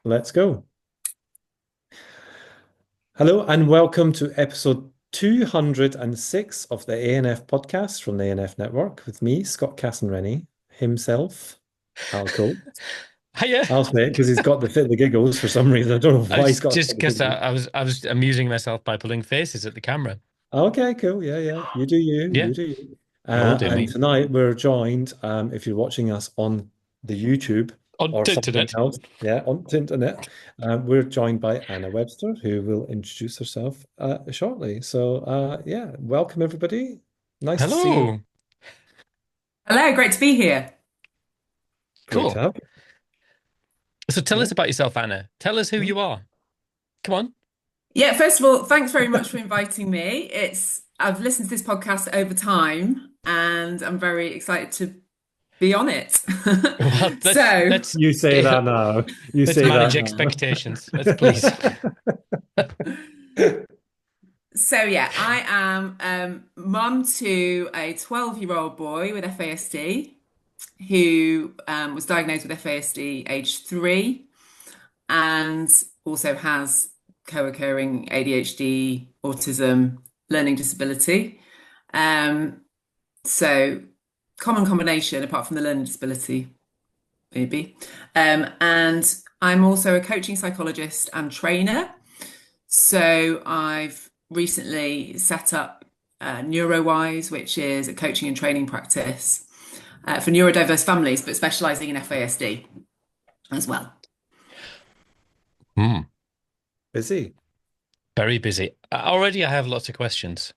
Let's go. Hello and welcome to episode 206 of the ANF podcast from the ANF Network with me, Scott Casson-Rennie, himself, Alco. Hiya. I'll say it because he's got the giggles for some reason. I don't know I why he's was got just the because giggles. I was amusing myself by pulling faces at the camera. Okay, cool. Yeah, yeah. You do you. Yeah. You do you. Oh dear And me. tonight we're joined, if you're watching us on the YouTube On or the something internet. else, yeah, on the internet, we're joined by Anna Webster, who will introduce herself shortly. So, yeah, welcome everybody. Nice to see you. Hello. Hello, great to be here. Great to Cool. have you. So tell Yeah. us about yourself, Anna. Tell us who you are. Come on. Yeah, first of all, thanks very much for inviting me. I've listened to this podcast over time and I'm very excited to be on it. Well, So, You say that now. You let's say manage that now. expectations. Let's please. so yeah, I am mum to a 12-year-old boy with FASD who was diagnosed with FASD age 3 and also has co-occurring ADHD, autism, learning disability. Um, so common combination apart from the learning disability, maybe. And I'm also a coaching psychologist and trainer. So I've recently set up Neurowise, which is a coaching and training practice for neurodiverse families, but specializing in FASD as well. Hmm. Busy. Very busy. Already I have lots of questions.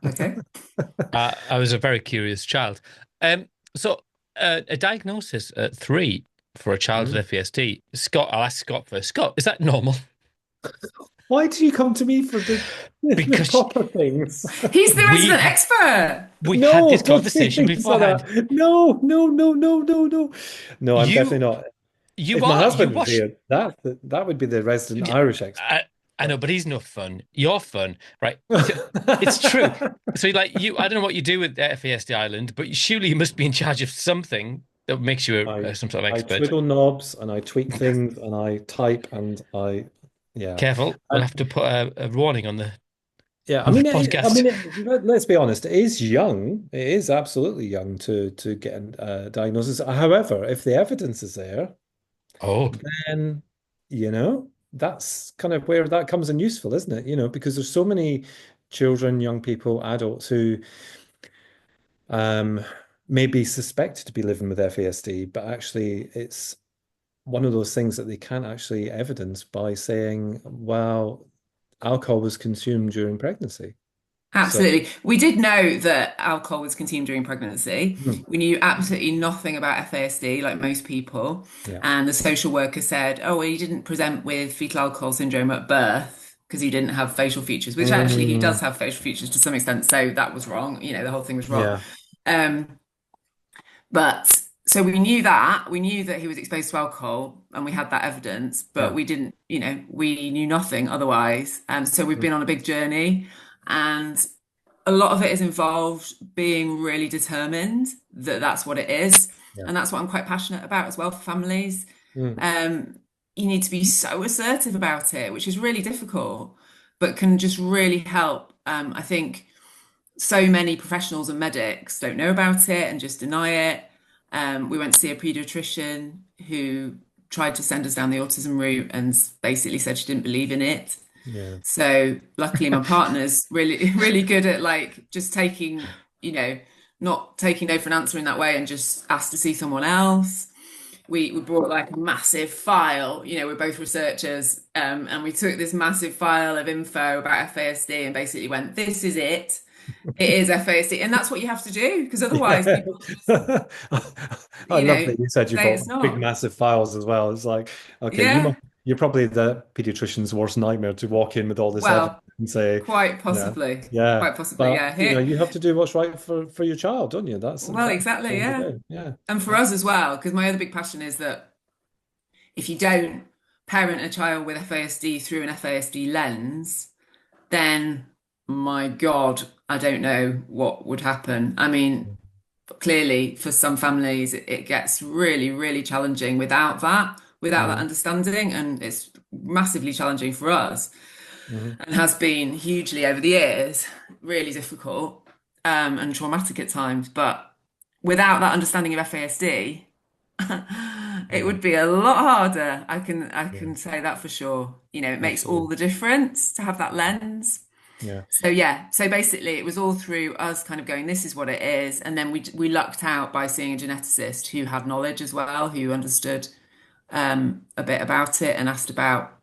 Okay. I was a very curious child. So a diagnosis at 3 for a child with Mm. FASD. Scott, I'll ask Scott first. Scott, is that normal? Why do you come to me for the Because proper things? He's the we resident ha expert. we had No, this don't say conversation things like beforehand. that. No, no, no, no, no, no. No, I'm definitely You not. you If my are you husband was wash. here, that would be the resident Yeah, Irish expert. I know, but he's no fun. You're fun, right? It's true. So like I don't know what you do with FASD Island, but surely you must be in charge of something that makes you I some sort of I expert. twiddle knobs and I tweak things and I type and I yeah. Careful, we'll have And to put a warning yeah, I on the mean podcast. let's be honest, it is young. It is absolutely young to get a diagnosis. However, if the evidence is there, Oh, then that's kind of where that comes in useful, isn't it? Because there's so many children, young people, adults who um, may be suspected to be living with FASD, but actually it's one of those things that they can't actually evidence by saying, well, alcohol was consumed during pregnancy. So, Absolutely. We did know that alcohol was consumed during pregnancy. hmm, We knew absolutely nothing about FASD, like most people. yeah. And the social worker said, oh, well, he didn't present with fetal alcohol syndrome at birth because he didn't have facial features, which actually he does Mm, have facial features to some extent. So that was wrong. The whole thing was wrong. yeah. Um, but so we knew that he was exposed to alcohol and we had that evidence, but Yeah. we didn't, we knew nothing otherwise. And so we've Mm, been on a big journey and a lot of it is involved being really determined that that's what it is. yeah. And that's what I'm quite passionate about as well for families. Mm, Um, you need to be so assertive about it, which is really difficult, but can just really help. I think so many professionals and medics don't know about it and just deny it. We went to see a pediatrician who tried to send us down the autism route and basically said she didn't believe in it. yeah. So luckily my partner's really, really good at like just taking, not taking no for an answer in that way and just asked to see someone else. We brought like a massive file, we're both researchers, and we took this massive file of info about FASD and basically went, this is it. It is FASD. And that's what you have to do because otherwise Yeah. people just, I you love know, that you said you say bought it's big, not. massive files as well. It's like, okay, Yeah. you're probably the pediatrician's worst nightmare to walk in with all this evidence Well, and say, quite yeah, possibly. yeah. Quite possibly. But Yeah. Here. you have to do what's right for your child, don't you? That's Well, the exactly. end of the Yeah. day. Yeah. And for Yeah. us as well, because my other big passion is that if you don't parent a child with FASD through an FASD lens, then my God, I don't know what would happen. I mean, clearly for some families, it gets really, really challenging without that. without that Mm, understanding. And it's massively challenging for us mhm. and has been hugely over the years, really difficult and traumatic at times. But without that understanding of FASD, it Yeah, would be a lot harder. I yeah, can say that for sure. You know, it makes all absolutely. the difference to have that lens. Yeah, So yeah, so basically it was all through us kind of going, this is what it is, and then we lucked out by seeing a geneticist who had knowledge as well, who understood a bit about it and asked about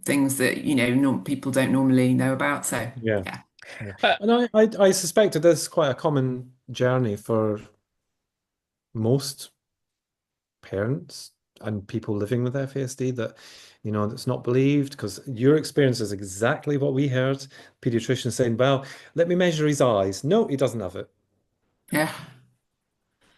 things that, you know, people don't normally know about. So yeah, yeah. yeah. Uh, And I suspect that this is quite a common journey for most parents and people living with FASD, that, that's not believed, because your experience is exactly what we heard. Pediatrician saying, well, let me measure his eyes. No, he doesn't have it. Yeah.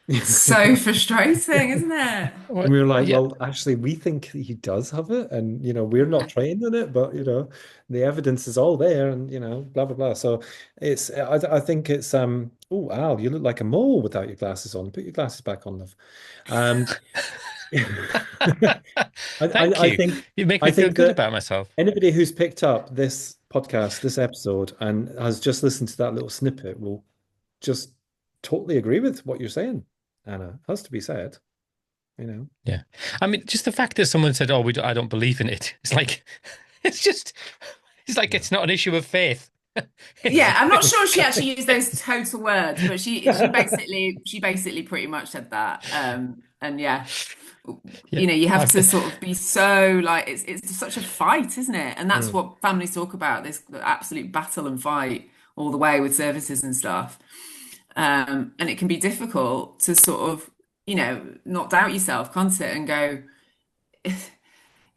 You So know? frustrating, isn't it? And we were like, yeah, well, actually, we think he does have it, and we're not trained in it, but the evidence is all there, and blah blah blah. So I think it's oh, Al, you look like a mole without your glasses on. Put your glasses back on, love. Um, I, thank I you. think You make I me feel think good that about myself. anybody who's picked up this podcast, this episode, and has just listened to that little snippet will just totally agree with what you're saying, Anna. Has to be said, you know. Yeah. I mean, just the fact that someone said, "Oh, I don't believe in it." It's like, it's just, it's like Yeah. it's not an issue of faith. It's, Yeah, I'm not sure she it's, actually used those total words, but she basically pretty much said that. And yeah, yeah. you know, you have I've, to sort of be so like it's such a fight, isn't it? And that's Mm, what families talk about, this absolute battle and fight all the way with services and stuff. And it can be difficult to sort of, you know, not doubt yourself, can't it? And go,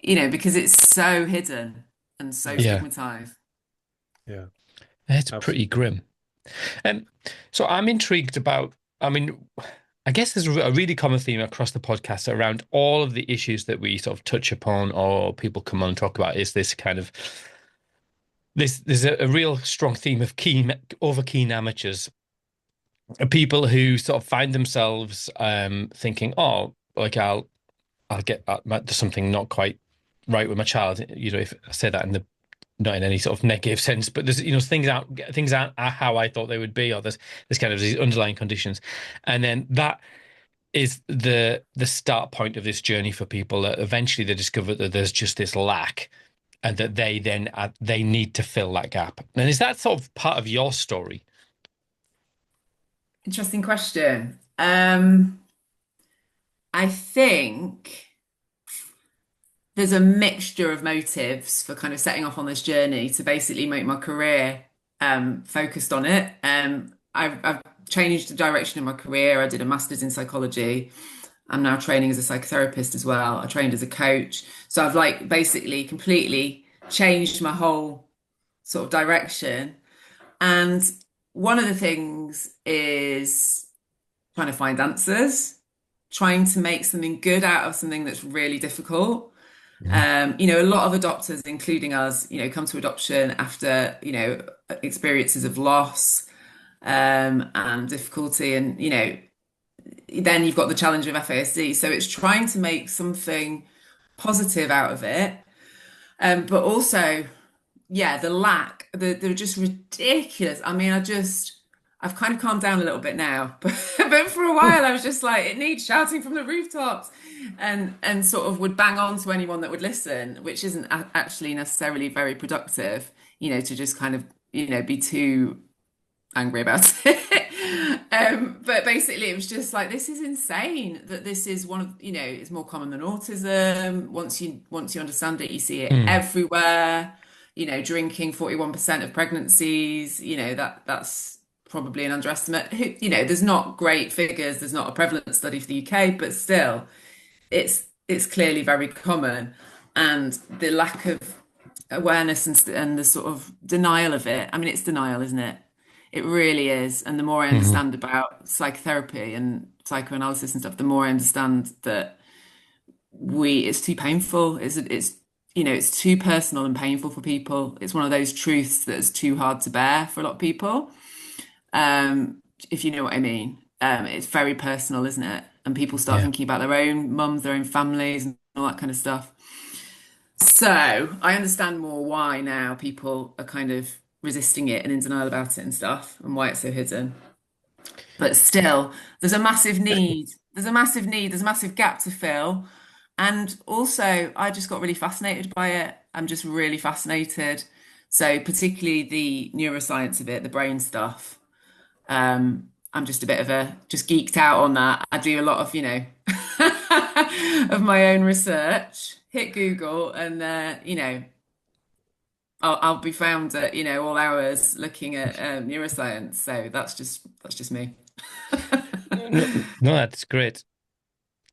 you know, because it's so hidden and so yeah, yeah, stigmatized. yeah, it's pretty absolutely. grim. Um, so I'm intrigued about, I mean, I guess there's a really common theme across the podcast around all of the issues that we sort of touch upon or people come on and talk about is this kind of this there's a real strong theme of over keen amateurs, people who sort of find themselves thinking, oh, like I'll get there's something not quite right with my child. You know, if I say that in the not in any sort of negative sense, but there's things aren't how I thought they would be, or there's kind of these underlying conditions, and then that is the start point of this journey for people. That eventually they discover that there's just this lack, and that they need to fill that gap. And is that sort of part of your story? Interesting question. I think there's a mixture of motives for kind of setting off on this journey to basically make my career focused on it. I've changed the direction of my career. I did a master's in psychology. I'm now training as a psychotherapist as well. I trained as a coach. So I've like basically completely changed my whole sort of direction. And one of the things is trying to find answers, trying to make something good out of something that's really difficult. Mhm. You know, a lot of adopters, including us, you know, come to adoption after, you know, experiences of loss, and difficulty. And, you know, then you've got the challenge of FASD. So it's trying to make something positive out of it. But also, yeah, they're just ridiculous. I mean, I've kind of calmed down a little bit now, but for a while I was just like, it needs shouting from the rooftops, and sort of would bang on to anyone that would listen, which isn't actually necessarily very productive, you know, to just kind of, you know, be too angry about it. But basically, it was just like, this is insane that this is one of, you know, it's more common than autism. Once you understand it, you see it Mm. everywhere. You know, drinking 41% of pregnancies, you know, that's probably an underestimate. You know, there's not great figures, there's not a prevalent study for the UK, but still, it's clearly very common. And the lack of awareness and the sort of denial of it. I mean, it's denial, isn't it? It really is. And the more I Mhm. understand about psychotherapy and psychoanalysis and stuff, the more I understand that it's too painful. It's you know, it's too personal and painful for people. It's one of those truths that's too hard to bear for a lot of people. If you know what I mean. It's very personal, isn't it? And people start Yeah. thinking about their own mums, their own families, and all that kind of stuff. So I understand more why now people are kind of resisting it and in denial about it and stuff, and why it's so hidden. But still, there's a massive need. There's a massive need. There's a massive gap to fill. And also, I just got really fascinated by it. I'm just really fascinated. So, particularly the neuroscience of it, the brain stuff. I'm just a bit of a just geeked out on that. I do a lot of, of my own research. Hit Google, and I'll be found at all hours looking at neuroscience. So that's just me. No, no, that's great.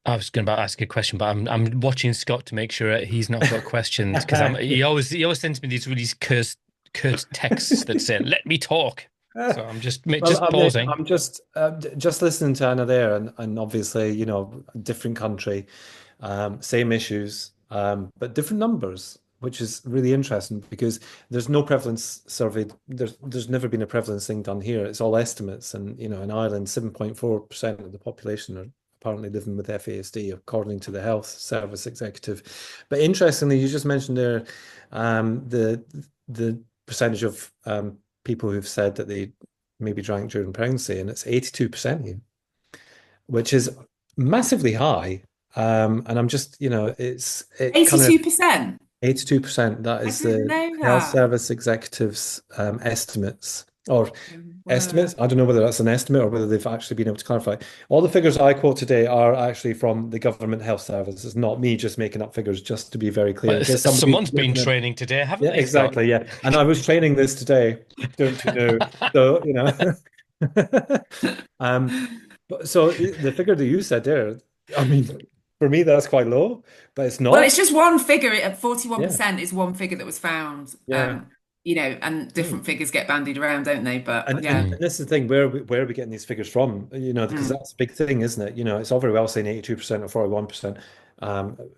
I was going to ask a question, but I'm watching Scott to make sure he's not got questions because he always sends me these really curt texts that say "Let me talk." So I'm just Well, I mean, pausing. I'm just listening to Anna there, and obviously, different country, same issues, but different numbers, which is really interesting because there's no prevalence survey. There's never been a prevalence thing done here. It's all estimates, and in Ireland, 7.4% of the population are apparently living with FASD, according to the Health Service Executive. But interestingly, you just mentioned there, the percentage of people who've said that they maybe drank during pregnancy, and it's 82% here, which is massively high. And I'm just, it kind of 82%. 82%. That I is didn't the know health that. service executives estimates or estimates. Word. I don't know whether that's an estimate or whether they've actually been able to clarify. All the figures I quote today are actually from the government health service. It's not me just making up figures, just to be very clear, Well, in case somebody's someone's been listening. training today, haven't Yeah, they, Scott? exactly. Yeah. And I was training this today, don't you know? So, um, but so the figure that you said there, I mean, for me, that's quite low, but it's Well, it's not. just one figure. At Yeah. 41% is one figure that was found. Yeah. And Mm. different figures get bandied around, don't they? But And, and yeah. and this is the thing, where are we getting these figures from? Because Mm. that's a big thing, isn't it? It's all very well saying 82% or 41%. Um, but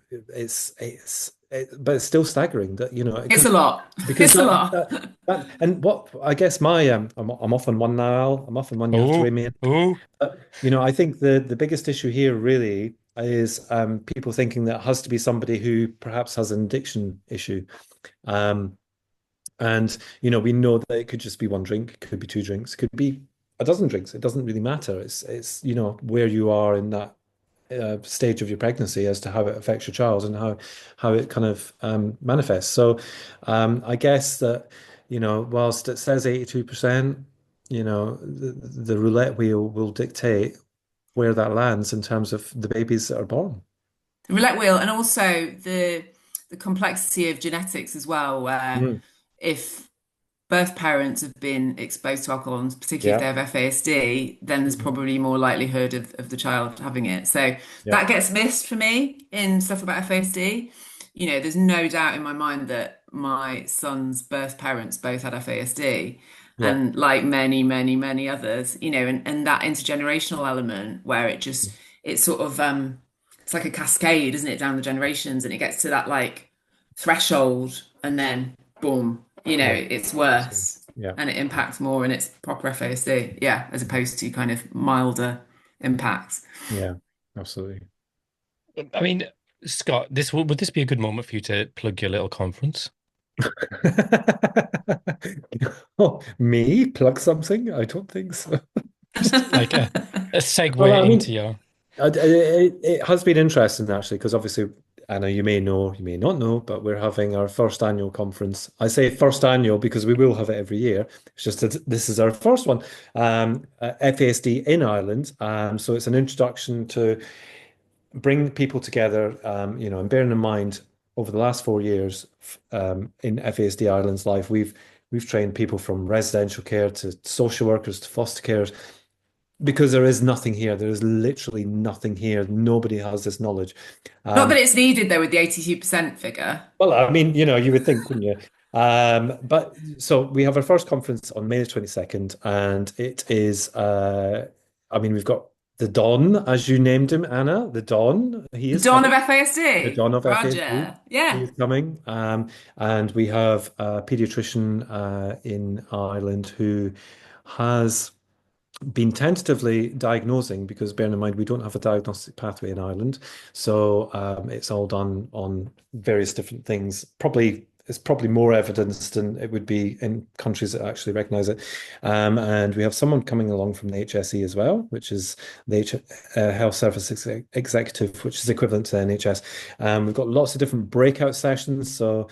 it's still staggering that, It's a lot. because It's a that, lot. that that and what I guess I'm off on one now. I'm off on one. You have to Oh, weigh me in. oh, But, I think the biggest issue here really is people thinking that it has to be somebody who perhaps has an addiction issue. Um, and we know that it could just be one drink, it could be two drinks, it could be a dozen drinks. It doesn't really matter. It's where you are in that stage of your pregnancy as to how it affects your child and how it kind of manifests. So I guess that whilst it says 82%, the roulette wheel will dictate where that lands in terms of the babies that are born. The roulette wheel, and also the complexity of genetics as well, where Mm. if birth parents have been exposed to alcohol, and particularly if Yeah. they have FASD, then there's Mhm. probably more likelihood of the child having it. So Yeah. that gets missed for me in stuff about FASD. There's no doubt in my mind that my son's birth parents both had FASD, Yeah. and like many, many, many others, and that intergenerational element where it's sort of it's like a cascade, isn't it, down the generations, and it gets to that like threshold, and then boom, Yeah. it's Absolutely. worse Yeah. and it impacts more and it's proper FASD, yeah, as opposed to kind of milder impacts. Yeah. Absolutely. I mean, Scott, would this be a good moment for you to plug your little conference? Oh, me plug something? I don't think so. Just like a Well, segue I into mean, your. it has been interesting actually, because obviously, I know you may know, you may not know, but we're having our first annual conference. I say first annual because we will have it every year. It's just that this is our first one, FASD in Ireland. So it's an introduction to bring people together, and bearing in mind over the last 4 years in FASD Ireland's life, we've trained people from residential care to social workers to foster carers because there is nothing here. There is literally nothing here. Nobody has this knowledge. Not that Um, it's needed though with the 82% figure. well, I mean, you would think, wouldn't you? But so we have our first conference on May the 22nd, and it is, I mean, we've got the Don, as you named him, Anna, the Don. He The is dawn of coming. The FASD. Don of FASD. Roger. Yeah. He's coming. And we have a pediatrician in Ireland who has been tentatively diagnosing, because bearing in mind we don't have a diagnostic pathway in Ireland, so it's all done on various different things. Probably it's probably more evidence than it would be in countries that actually recognise it. And we have someone coming along from the HSE as well, which is the Health Service Executive, which is equivalent to the NHS. We've got lots of different breakout sessions. So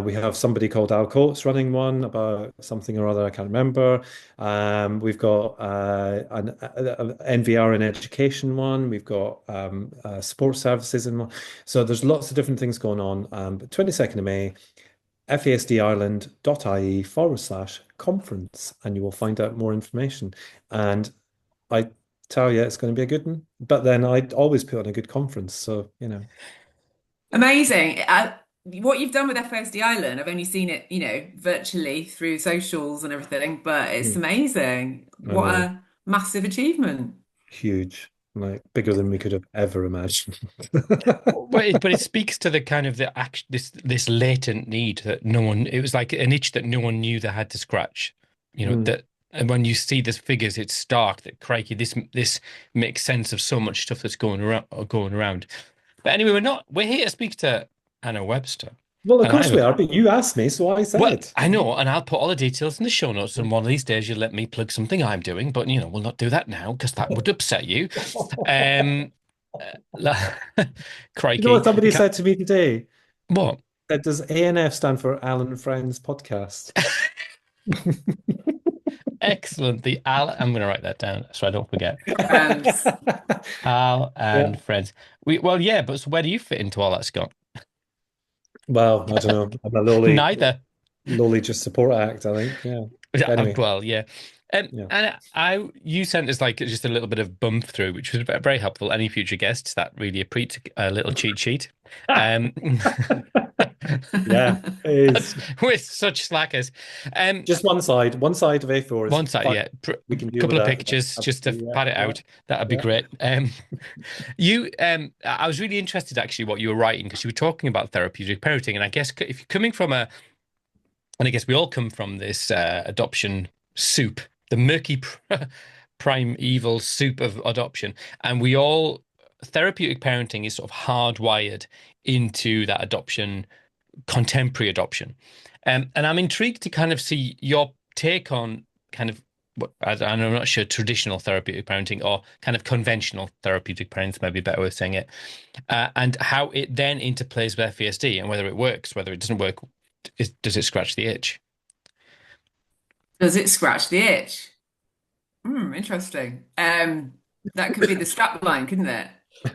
we have somebody called Al Coates running one about something or other, I can't remember. We've got an NVR in education one. We've got sports services in one. So there's lots of different things going on. But 22nd of May, fasdireland.ie/conference, and you will find out more information. And I tell you, it's going to be a good one. But then I always put on a good conference. So, Amazing. What you've done with FASD Island, I've only seen it, virtually through socials and everything, but it's mm, amazing. I What know, a massive achievement. huge, like bigger than we could have ever imagined. But it speaks to the kind of the act this latent need that no one, it was like an itch that no one knew they had to scratch. Mm. That, and when you see the figures, it's stark that crikey, this makes sense of so much stuff that's going around. But anyway, we're here to speak to Anna Webster. Well, of And I course have we a are, but you asked me, so I Well, said. I know, and I'll put all the details in the show notes. And one of these days, you'll let me plug something I'm doing, but we'll not do that now because that would upset you. Um, You know what crikey, somebody said to me today? what? Does ANF stand for Alan Friends Podcast? Excellent. I'm going to write that down so I don't forget. Friends. Al Yeah. and friends. Well, yeah, but so where do you fit into all that, Scott? Well, I don't know. I'm a Neither. lowly just support act, I think. Yeah. But anyway, Well, yeah. yeah. And you sent us like just a little bit of bump through, which was very helpful. Any future guests that really appreciate a little cheat sheet. Um, Yeah, it is. we're such slackers. Just one side of A4 is One side, fine. yeah. We can deal with Couple of that. pictures just to Absolutely. pad it Yeah, out. That'd be yeah, great. I was really interested actually what you were writing because you were talking about therapeutic parenting, and I guess if you're coming from and I guess we all come from this adoption soup, the murky primeval soup of adoption, and therapeutic parenting is sort of hardwired into that adoption, contemporary adoption. And I'm intrigued to kind of see your take on kind of I'm not sure, traditional therapeutic parenting or kind of conventional therapeutic parenting, maybe a better way of saying it, and how it then interplays with FASD and whether it works, whether it doesn't work, does it scratch the itch? Does it scratch the itch? Interesting. That could be the strap line, couldn't it?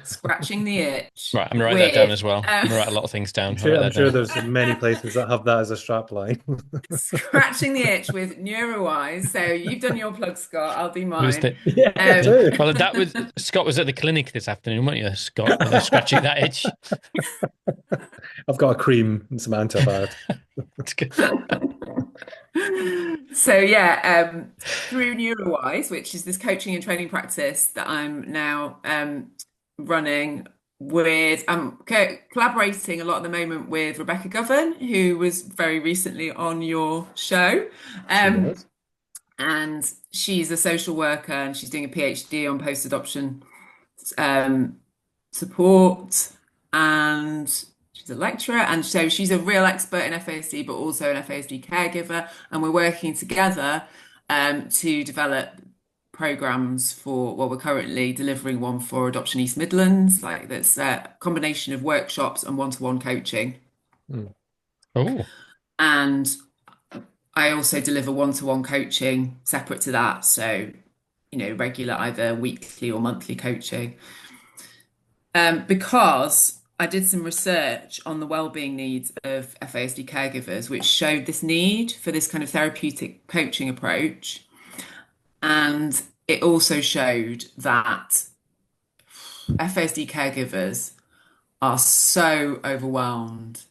Scratching the itch Right, I'm gonna write that down with as well. I'm gonna write a lot of things down. I'll write I'm that sure down. there's many places that have that as a strap line. scratching the itch with Neurowise. So you've done your plug, Scott. I'll do Who's mine. the Yeah, I Um, do. Well, that was Scott was at the clinic this afternoon, weren't you, Scott? Scratching that itch. I've got a cream and some antibiotics. It's good. So yeah, through Neurowise, which is this coaching and training practice that I'm now running with, I'm collaborating a lot at the moment with Rebecca Govan, who was very recently on your show. She Um, was. and she's a social worker and she's doing a PhD on post-adoption um, support, and she's a lecturer, and so she's a real expert in FASD but also an FASD caregiver, and we're working together to develop programs for, well, we're currently delivering one for Adoption East Midlands, like that's a combination of workshops and one-to-one coaching. Mm. Oh, And I also deliver one-to-one coaching separate to that, so regular either weekly or monthly coaching. Because I did some research on the wellbeing needs of FASD caregivers, which showed this need for this kind of therapeutic coaching approach. And it also showed that FASD caregivers are so overwhelmed.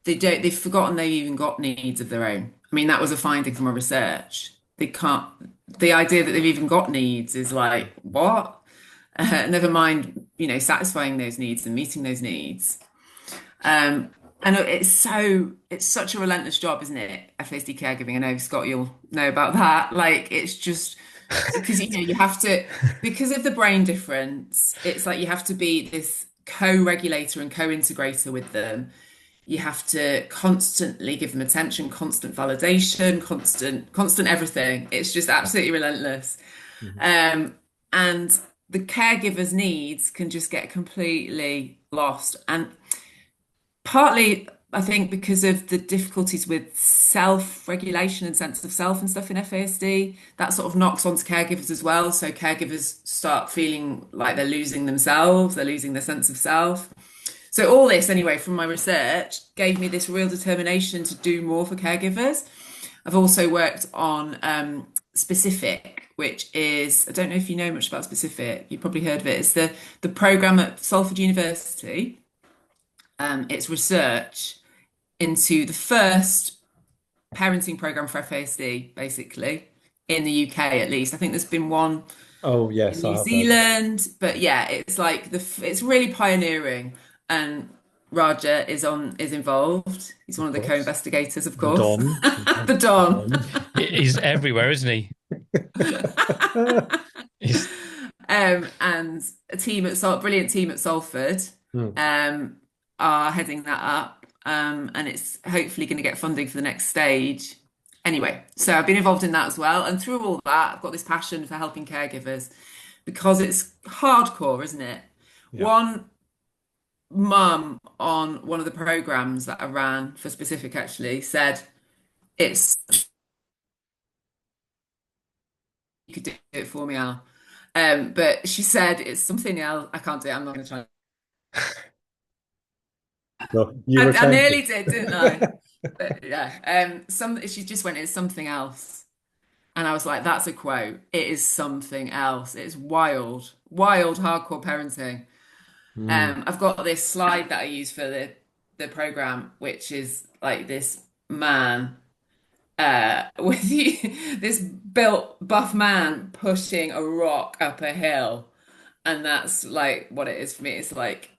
They've forgotten they've even got needs of their own. I mean, that was a finding from our research. The idea that they've even got needs is like, what? Never mind, satisfying those needs and meeting those needs. And it's such a relentless job, isn't it? FASD caregiving. I know, Scott, you'll know about that. Like, it's just because you have to, because of the brain difference, it's like you have to be this co-regulator and co-integrator with them. You have to constantly give them attention, constant validation, constant everything. It's just absolutely relentless. Mhm. And the caregiver's needs can just get completely lost. And partly, I think, because of the difficulties with self-regulation and sense of self and stuff in FASD, that sort of knocks onto caregivers as well. So caregivers start feeling like they're losing themselves, they're losing their sense of self. So all this, anyway, from my research, gave me this real determination to do more for caregivers. I've also worked on Specific, which is, I don't know if you know much about Specific, you've probably heard of it. It's the program at Salford University. It's research into the first parenting program for FASD, basically, in the UK at least. I think there's been one Oh, in yes, I New have heard of it. Zealand, but yeah, it's like it's really pioneering, and Raja is involved. He's one Of of the course. co-investigators, of The course. Don. The Don. Don. He's everywhere, isn't he? He's, And a team at brilliant team at Salford, Hmm. um, are heading that up, and it's hopefully going to get funding for the next stage. Anyway, so I've been involved in that as well, and through all that, I've got this passion for helping caregivers because it's hardcore, isn't it? Yeah. One mum on one of the programs that I ran for Specific actually said it's you could do it for me, Al. But she said it's something else. I can't do it. I'm not going to try. No, you were I tempted. nearly did, didn't I? But yeah. She just went, it's something else. And I was like, that's a quote. It is something else. It's wild, wild, hardcore parenting. Hmm. I've got this slide that I use for the program, which is like this man with this built buff man pushing a rock up a hill, and that's like what it is for me. It's like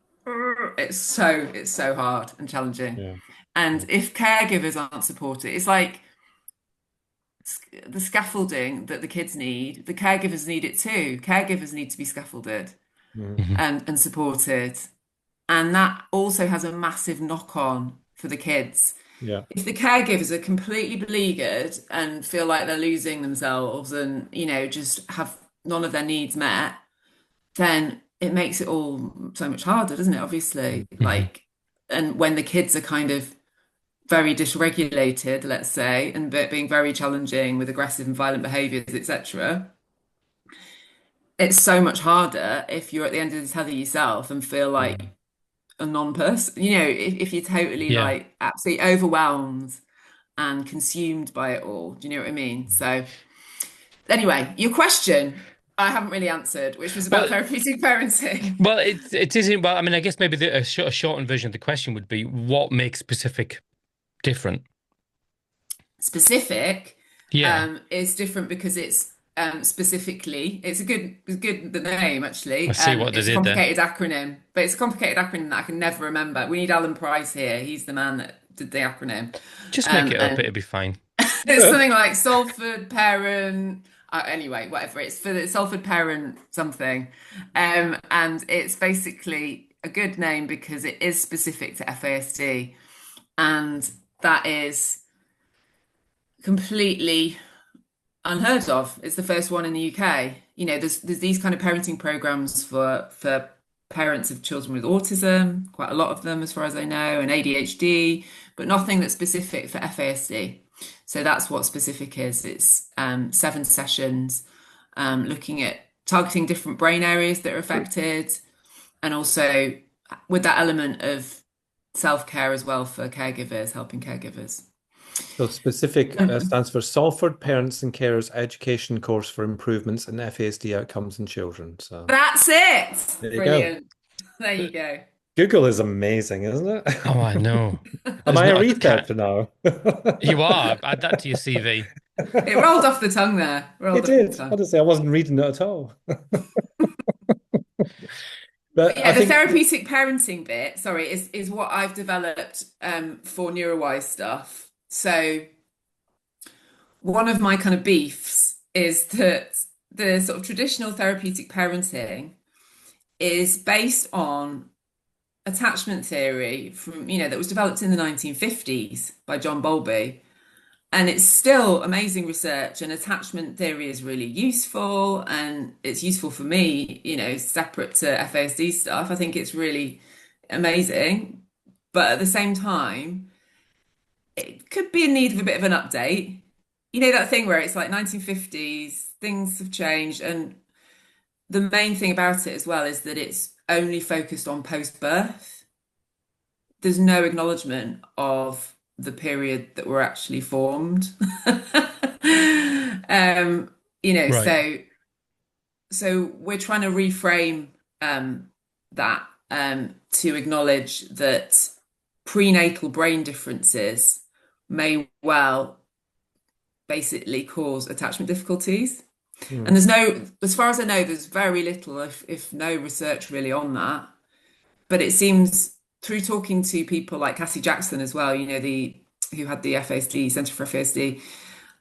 it's so hard and challenging, Yeah. and Yeah. if caregivers aren't supported, it's like the scaffolding that the kids need. The caregivers need it too. Caregivers need to be scaffolded Hmm. Mhm. and supported, and that also has a massive knock on for the kids. Yeah. If the caregivers are completely beleaguered and feel like they're losing themselves and, just have none of their needs met, then it makes it all so much harder, doesn't it? Obviously. Mhm. And when the kids are kind of very dysregulated, let's say, and being very challenging with aggressive and violent behaviors, etc., it's so much harder if you're at the end of the tether yourself and feel like Hmm. a non-person, if you're totally Yeah. like absolutely overwhelmed and consumed by it all. Do you know what I mean? So anyway, your question I haven't really answered, which was about Well, therapeutic parenting. it isn't. Well, I mean, I guess maybe a shortened version of the question would be, what makes Specific different? Specific Yeah, is different because it's specifically, it's the name I actually. see what they It's a did there. complicated acronym, but it's a complicated acronym that I can never remember. We need Alan Price here. He's the man that did the acronym. Just make it up; And it'll be fine. it's something like Salford Parent. Anyway, whatever. It's for the Salford Parent something. And it's basically a good name because it is specific to FASD. And that is completely unheard of. It's the first one in the UK. There's these kind of parenting programs for parents of children with autism, quite a lot of them as far as I know, and ADHD, but nothing that's specific for FASD. So that's what specific is. It's 7 sessions, looking at targeting different brain areas that are affected, and also with that element of self-care as well for caregivers, helping caregivers. So specific stands for Salford Parents and Carers Education Course for Improvements in FASD Outcomes in Children. So That's it. there you go. Brilliant. There you go. Google is amazing, isn't it? Oh, I know. Am There's I a not a cat. researcher now? You are. Add that to your CV. It rolled off the tongue there. It Rolled off the did. tongue. Honestly, I wasn't reading it at all. But But yeah, I the think, therapeutic parenting bit, sorry, is what I've developed for Neurowise stuff. So one of my kind of beefs is that the sort of traditional therapeutic parenting is based on attachment theory from, that was developed in the 1950s by John Bowlby. And it's still amazing research, and attachment theory is really useful, and it's useful for me, separate to FASD stuff. I think it's really amazing. But at the same time, it could be in need of a bit of an update. That thing where it's like 1950s, things have changed. And the main thing about it as well is that it's only focused on post-birth. There's no acknowledgement of the period that we're actually formed. um, Right. so we're trying to reframe that to acknowledge that prenatal brain differences may well basically cause attachment difficulties. Mm. And there's no, as far as I know, there's very little, if no research really on that. But it seems through talking to people like Cassie Jackson as well, who had the FASD Centre for FASD,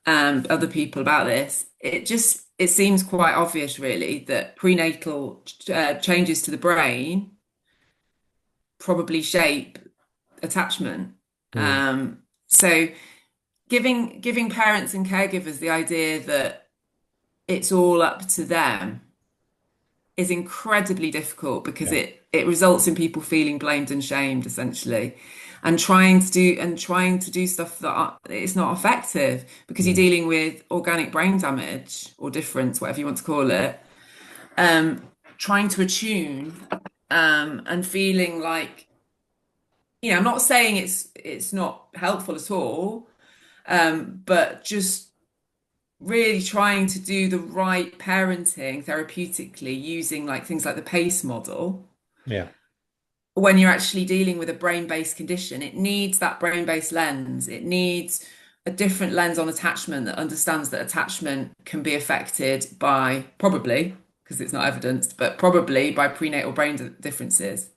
and other people about this, it seems quite obvious really that prenatal changes to the brain probably shape attachment. Mm. So giving parents and caregivers the idea that it's all up to them is incredibly difficult because Yeah. it results in people feeling blamed and shamed essentially, and trying to do stuff it's not effective because you're Mm. dealing with organic brain damage or difference, whatever you want to call it. Trying to attune and feeling like, I'm not saying it's not helpful at all, but just really trying to do the right parenting therapeutically using like things like the PACE model. Yeah. When you're actually dealing with a brain-based condition, it needs that brain-based lens. It needs a different lens on attachment that understands that attachment can be affected by, probably, because it's not evidenced, but probably by prenatal brain differences.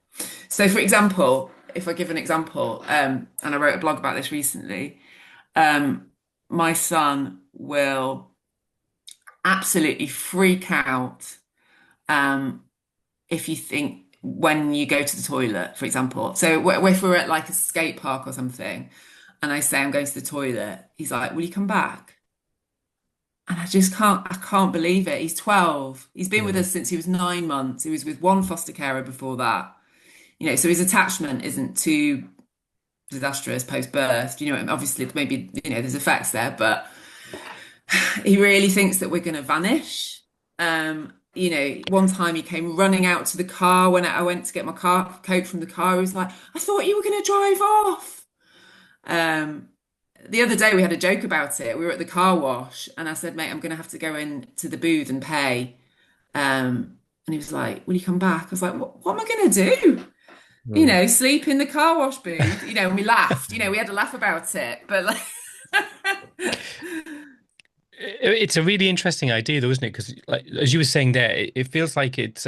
So, for example, if I give an example, and I wrote a blog about this recently, my son will absolutely freak out if you think when you go to the toilet, for example. So if we're at like a skate park or something, and I say I'm going to the toilet, he's like, "Will you come back?" And I can't believe it. He's 12. He's been with Mm. us since he was 9 months. He was with one foster carer before that. So his attachment isn't too disastrous post-birth. Obviously maybe, there's effects there, but he really thinks that we're going to vanish. One time he came running out to the car when I went to get my car coat from the car. He was like, "I thought you were going to drive off." Um, the other day we had a joke about it. We were at the car wash and I said, "Mate, I'm going to have to go into the booth and pay." And he was like, "Will you come back?" I was like, "What am I going to do? Mm. Sleep in the car wash booth?" And we laughed. We had a laugh about it, but like, It's a really interesting idea, though, isn't it? Because, like, as you were saying there, it feels like it's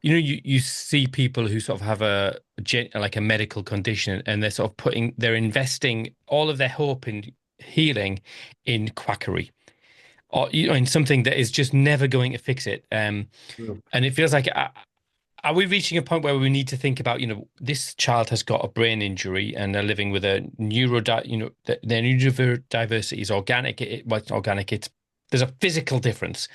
you see people who sort of have like a medical condition, and they're investing all of their hope in healing in quackery, or in something that is just never going to fix it. Mm. And it feels like, are we reaching a point where we need to think about, this child has got a brain injury and they're living with a their neurodiversity is organic. Well, it's not organic. There's a physical difference.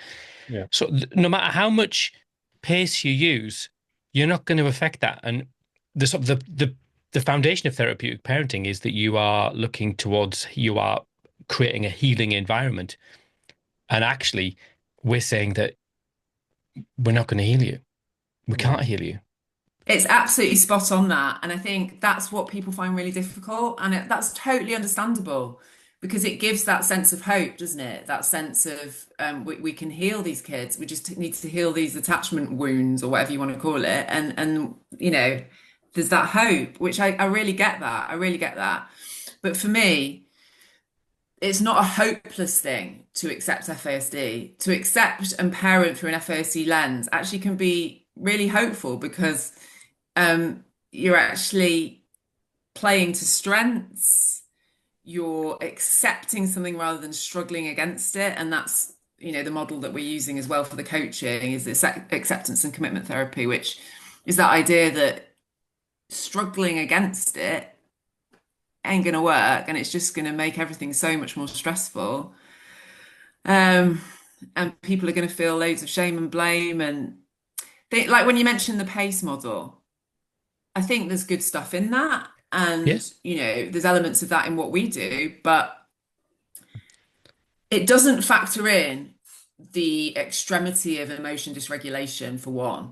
Yeah. So no matter how much pace you use, you're not going to affect that. And the sort of the foundation of therapeutic parenting is that you are you are creating a healing environment. And actually, we're saying that we're not going to heal you. We can't Mm. heal you. it's absolutely spot on that. And I think that's what people find really difficult. And that's totally understandable because it gives that sense of hope, doesn't it? That sense of we can heal these kids. We just need to heal these attachment wounds or whatever you want to call it. And there's that hope, which I really get that. I really get that. But for me, it's not a hopeless thing to accept FASD. To accept and parent through an FASD lens actually can be really hopeful because you're actually playing to strengths. You're accepting something rather than struggling against it, and that's the model that we're using as well for the coaching is this acceptance and commitment therapy, which is that idea that struggling against it ain't going to work, and it's just going to make everything so much more stressful. Um, and people are going to feel loads of shame and blame. And like when you mentioned the PACE model, I think there's good stuff in that. Yeah. And, there's elements of that in what we do, but it doesn't factor in the extremity of emotion dysregulation for one.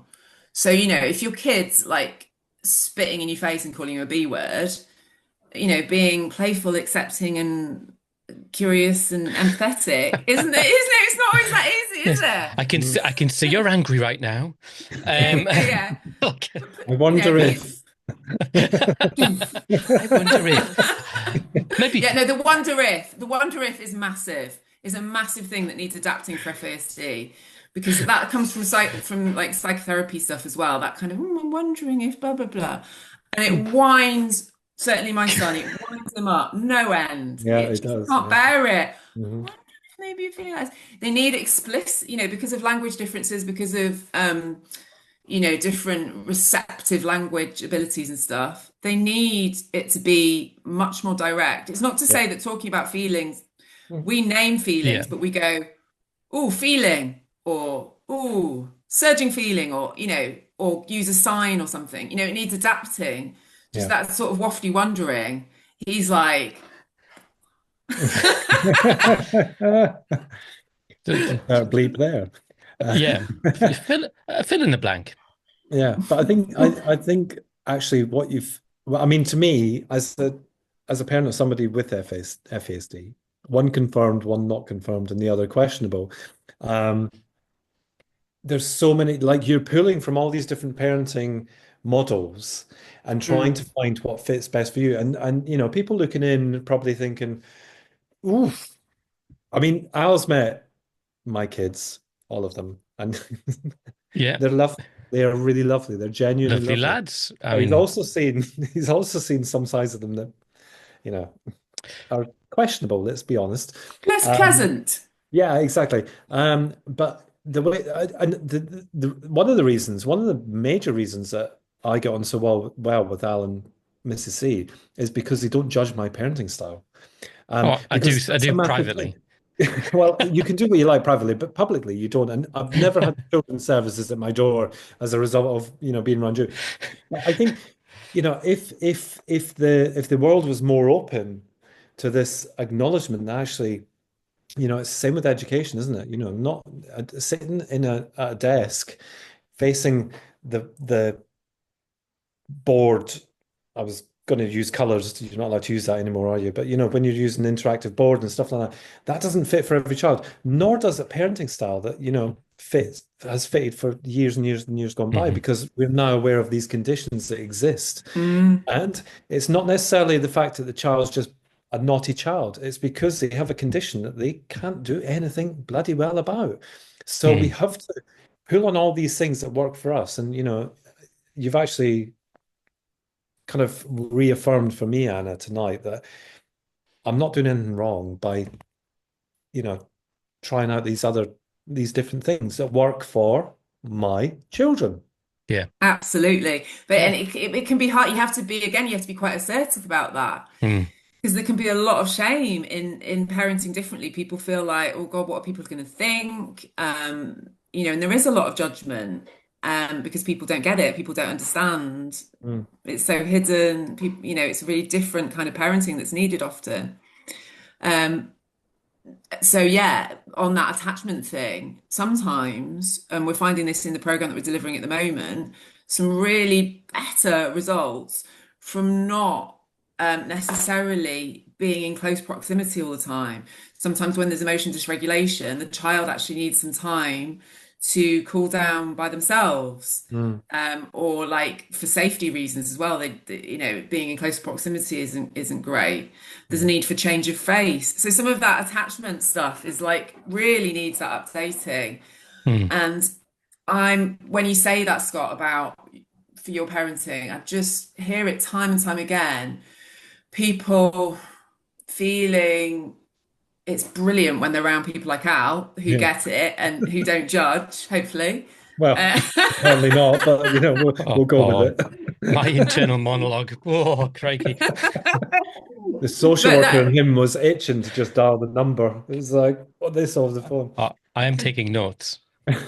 So, if your kid's like spitting in your face and calling you a B word, being playful, accepting, and curious and empathetic, isn't it? It's not always that easy, is Yes. it? I can see you're angry right now. Yeah. Okay. I wonder if. I wonder if maybe. Yeah, no, the wonder if is massive. Is a massive thing that needs adapting for FASD, because that comes from like psychotherapy stuff as well. That kind of I'm wondering if blah blah blah, and it winds. Certainly, my son, it winds them up no end. Yeah, It it just does. can't bear it. Mhm. Maybe you're feeling like this. They need explicit, because of language differences, because of different receptive language abilities and stuff. They need it to be much more direct. It's not to Yeah. say that talking about feelings, we name feelings, Yeah. but we go, oh, feeling, or oh, surging feeling, or or use a sign or something. It needs adapting. Just Yeah. that sort of wafty wondering. He's like, Bleep there. Yeah. Fill in the blank. Yeah, but I think actually what well, I mean, to me, as a parent of somebody with FASD, one confirmed, one not confirmed, and the other questionable. Um, there's so many, like you're pulling from all these different parenting models and trying to find what fits best for you. And people looking in probably thinking, oof. I mean, Al's met my kids, all of them, and Yeah. they're lovely. They are really lovely. They're genuinely Lovely lovely. lads. I But he's mean, also seen he's also seen some sides of them that, you know, are questionable, let's be honest. less Um, pleasant. yeah, exactly. But the way and one of the reasons, one of the major reasons that I get on so well with Al and Mrs. C is because they don't judge my parenting style. oh, Because I that's a do massive thing. privately. Well, you can do what you like privately, but publicly you don't. And I've never had children's services at my door as a result of, being run due. But I think, if the world was more open to this acknowledgement that actually, it's the same with education, isn't it? Not sitting at a desk facing the board. I was going to use colors. You're not allowed to use that anymore, are you? But when you're using an interactive board and stuff like that, that doesn't fit for every child. Nor does a parenting style that has fitted for years and years and years gone by, Mhm. because we're now aware of these conditions that exist. Mm. And it's not necessarily the fact that the child's just a naughty child. It's because they have a condition that they can't do anything bloody well about. So we Mm. have to pull on all these things that work for us. And you've actually kind of reaffirmed for me, Anna, tonight that I'm not doing anything wrong by, trying out these different things that work for my children. Yeah. Absolutely. But Yeah. and it can be hard. You have to be quite assertive about that, Mm. because there can be a lot of shame in parenting differently. People feel like, oh God, what are people going to think? And there is a lot of judgment, because people don't get it, people don't understand. Mm. It's so hidden. People, it's a really different kind of parenting that's needed often. Um, so yeah, on that attachment thing, sometimes, and we're finding this in the program that we're delivering at the moment, some really better results from not necessarily being in close proximity all the time. Sometimes when there's emotion dysregulation, the child actually needs some time to cool down by themselves. Mm. Or like for safety reasons as well. Being in close proximity isn't great. There's a Mm. need for change of face. So some of that attachment stuff is like really needs that updating. Mm. And when you say that, Scott, about for your parenting, I just hear it time and time again. People feeling it's brilliant when they're around people like Al who Yeah. get it and who don't judge, hopefully. Well, Uh, apparently not, but we'll Oh, go with oh, it. my internal monologue. Oh, crikey. The social but worker no, in him was itching to just dial the number. It was like, what they saw the phone. I am taking notes. but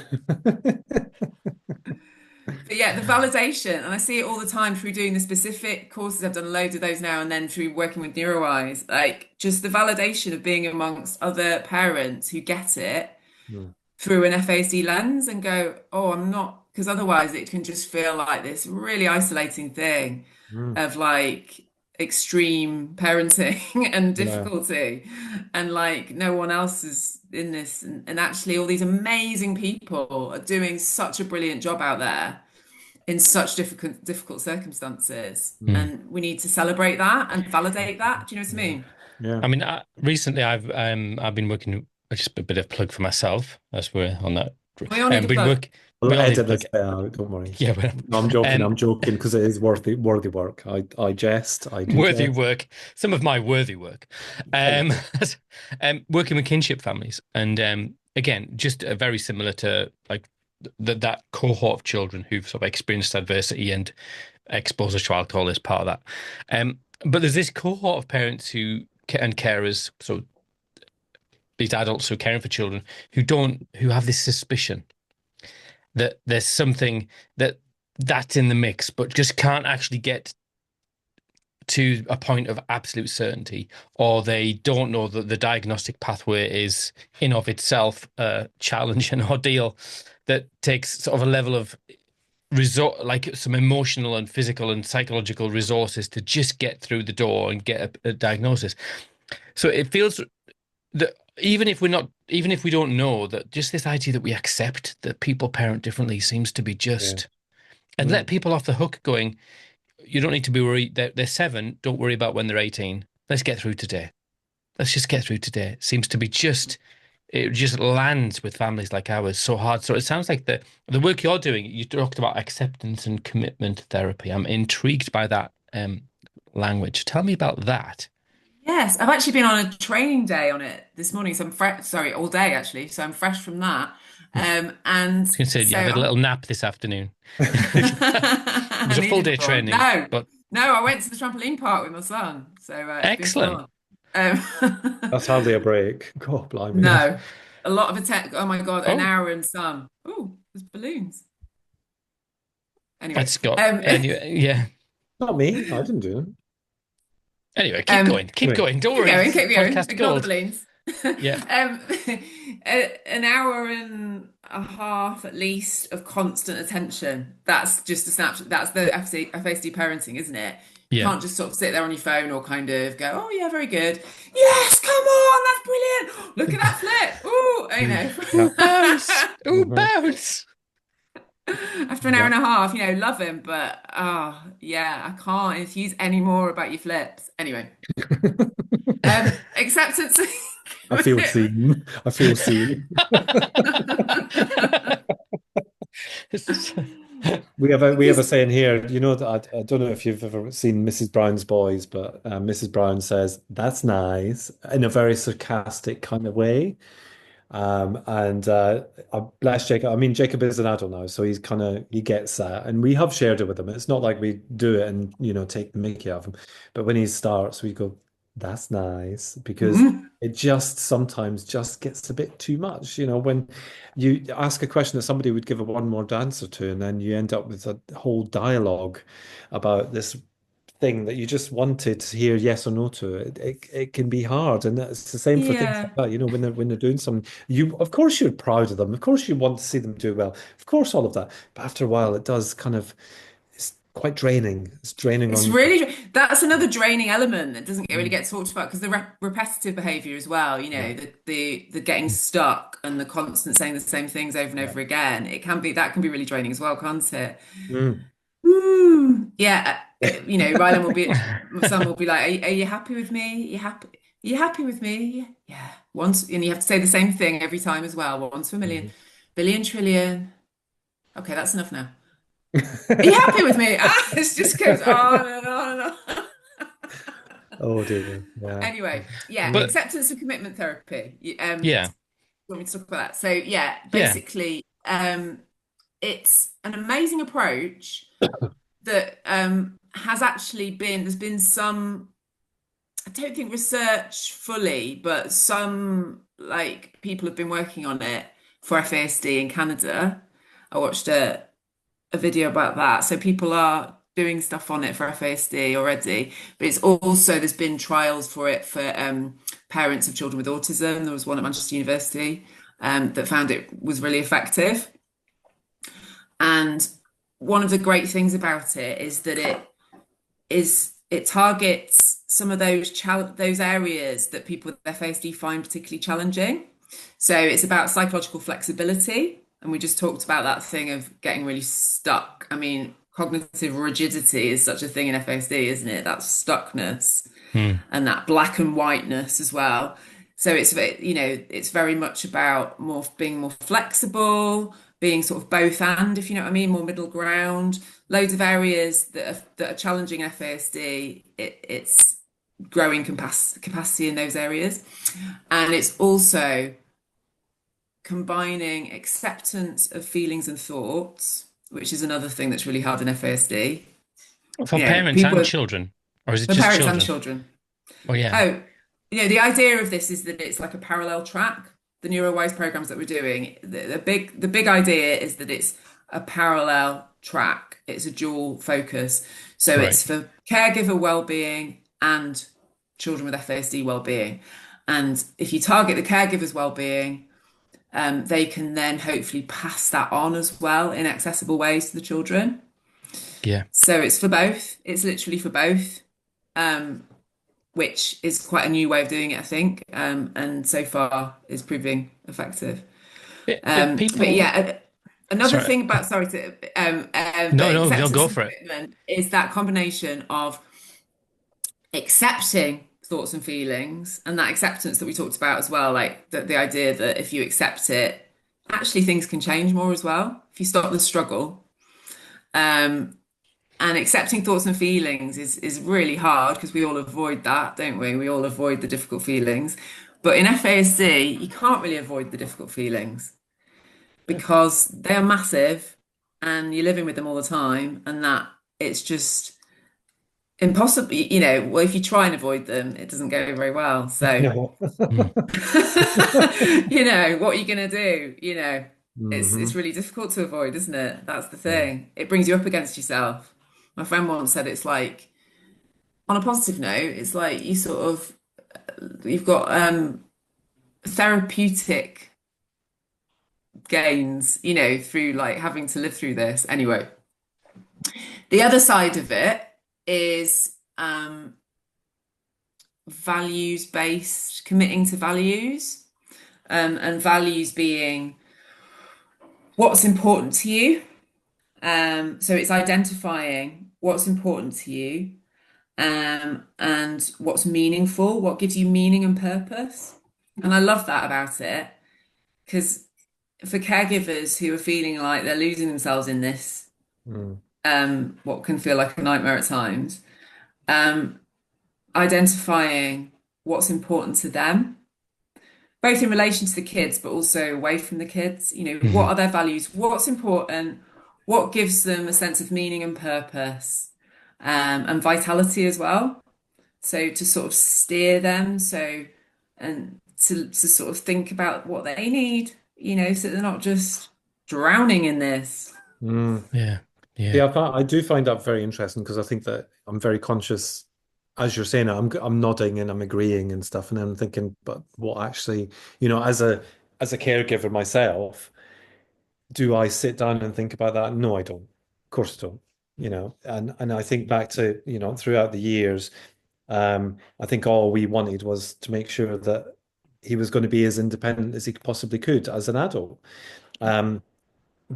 yeah, the validation, and I see it all the time through doing the specific courses. I've done loads of those now, and then through working with Neurowise, like just the validation of being amongst other parents who get it Mm, through an FASD lens and go, oh, I'm not, because otherwise it can just feel like this really isolating thing mm, of like extreme parenting and yeah, difficulty, and like no one else is in this. And actually, all these amazing people are doing such a brilliant job out there in such difficult circumstances. Hmm. And we need to celebrate that and validate that. Do you know what I yeah, mean? yeah. I mean, recently I've been working, just a bit of plug for myself as we're on that. We all need a Been plug. but I'll I'll need a edit plug. this bit out, don't worry. Yeah, but No, I'm joking. um, I'm joking because it is worthy work. I jest. I do worthy jest. work, some of my worthy work. Thank Um, you. working with kinship families, and again, just very similar to like that cohort of children who've sort of experienced adversity and exposure to alcohol is part of that. But there's this cohort of parents and carers, so these adults who are caring for children who have this suspicion that there's something that's in the mix, but just can't actually get to a point of absolute certainty, or they don't know that the diagnostic pathway is in of itself a challenge and ordeal that takes sort of a level of resort, like some emotional and physical and psychological resources to just get through the door and get a diagnosis. So it feels that even if we don't know, that just this idea that we accept that people parent differently seems to be Yeah. just, and let Mm, people off the hook going, you don't need to be worried. They're 7. Don't worry about when they're 18. Let's get through today. Let's just get through today. It seems to be it just lands with families like ours so hard. So it sounds like the work you're doing, you talked about acceptance and commitment therapy. I'm intrigued by that language. Tell me about that. Yes, I've actually been on a training day on it this morning, so I'm fresh, sorry, all day actually, so I'm fresh from that. And You can say you so had a I'm, little nap this afternoon. It was I a full needed day one. training, No, but no, I went to the trampoline park with my son, so it's been excellent. fun. that's hardly a break. God, blimey. No, a lot of attack. Oh my God, an Oh, hour and some. Oh, there's balloons. Anyway, that's got anyway. Yeah. Not me. I didn't do it. Anyway, keep um, going. Keep going. Don't keep worry. going, This is keep going. podcast Ignore the gold. balloons. Yeah. Um, an hour and a half at least of constant attention. That's just a snapshot. That's the FASD parenting, isn't it? You Yeah. can't just sort of sit there on your phone or kind of go, oh yeah, very good. Yes, come on, that's brilliant. Look at that flip. Ooh, Mm, I yeah. Oh, bounce. Oh, Mhm, bounce. after an hour yeah. and a half, love him, but yeah, I can't infuse any more about your flips. Anyway, acceptance. I feel seen. I feel seen. We have a saying here. You know that I don't know if you've ever seen Mrs. Brown's Boys, but Mrs. Brown says that's nice in a very sarcastic kind of way. And I bless Jacob. I mean, Jacob is an adult now, so he gets that, and we have shared it with him. It's not like we do it and take the mickey out of him, but when he starts, we go, "That's nice," because it just sometimes just gets a bit too much. When you ask a question that somebody would give a one-word answer to, and then you end up with a whole dialogue about this thing that you just wanted to hear yes or no to. It can be hard, and it's the same for things like Yeah. that. When they're doing something, of course you're proud of them. Of course you want to see them do well. Of course all of that. But after a while, it does it's quite draining. It's draining It's on. really, that's another draining element that doesn't really Mm, get talked about because the repetitive behavior as well, yeah, the getting stuck and the constant saying the same things over and yeah. over again, that can be really draining as well, can't it? Mm. Ooh, yeah, Rylan my son will be like, are you happy with me? Are you happy with me? Yeah. Once, and you have to say the same thing every time as well. Once for a million, Mhm. billion, trillion. Okay, that's enough now. Are you happy with me? It just goes on and on and on. Oh dear. Yeah. Anyway, yeah, Yeah. But acceptance and commitment therapy. yeah, Want me to talk about that? So yeah, yeah. basically, it's an amazing approach that has actually been, there's been some, I don't think research fully, but some like people have been working on it for FASD in Canada. I watched a video about that. So people are doing stuff on it for FASD already, but it's also, there's been trials for it for parents of children with autism. There was one at Manchester University that found it was really effective. And one of the great things about it is that it targets some of those areas that people with FASD find particularly challenging. So it's about psychological flexibility, and we just talked about that thing of getting really stuck. I mean, cognitive rigidity is such a thing in FASD, isn't it? That stuckness Hmm. and that black and whiteness as well. So it's very much about being more flexible, being sort of both and, if you know what I mean, more middle ground. Loads of areas that are challenging FASD. It's growing capacity in those areas, and it's also combining acceptance of feelings and thoughts, which is another thing that's really hard in FASD. For parents and children, or is it For just parents and children? children. Oh yeah. Oh, the idea of this is that it's like a parallel track. The Neurowise programs that we're doing, the big idea is that it's a parallel track. It's a dual focus. So Right. it's for caregiver well-being and children with FASD well-being. And if you target the caregiver's well-being, they can then hopefully pass that on as well in accessible ways to the children. Yeah. So it's for both. It's literally for both. Which is quite a new way of doing it, I think, and so far is proving effective. But People. yeah, another Sorry. thing about sorry to No, but no, no. acceptance Go and for it. commitment is that combination of accepting thoughts and feelings, and that acceptance that we talked about as well, like the idea that if you accept it, actually things can change more as well if you stop the struggle. And accepting thoughts and feelings is really hard because we all avoid that, don't we? We all avoid the difficult feelings. But in FASD, you can't really avoid the difficult feelings because they are massive and you're living with them all the time, and that it's just impossible. Well, if you try and avoid them, it doesn't go very well. So, No. Hmm. what are you going to do? It's Hmm. really difficult to avoid, isn't it? That's the Yeah. thing. It brings you up against yourself. My friend once said it's like, on a positive note, it's like you've got therapeutic gains, through like having to live through this. Anyway, the other side of it is values based, committing to values, and values being what's important to you. So it's identifying what's important to you, and what's meaningful, what gives you meaning and purpose. And I love that about it because for caregivers who are feeling like they're losing themselves in this, Mm. what can feel like a nightmare at times, um, identifying what's important to them, both in relation to the kids, but also away from the kids. What Hmm. are their values? What's important? What gives them a sense of meaning and purpose, and vitality as well? So to sort of steer them, and to sort of think about what they need, so they're not just drowning in this. Mm. Yeah. Yeah. Yeah, I do find that very interesting because I think that I'm very conscious, as you're saying, I'm nodding and I'm agreeing and stuff, and I'm thinking, but what actually, as a caregiver myself, do I sit down and think about that? No, I don't. Of course I don't. And I think back to, throughout the years, I think all we wanted was to make sure that he was going to be as independent as he possibly could as an adult. Um,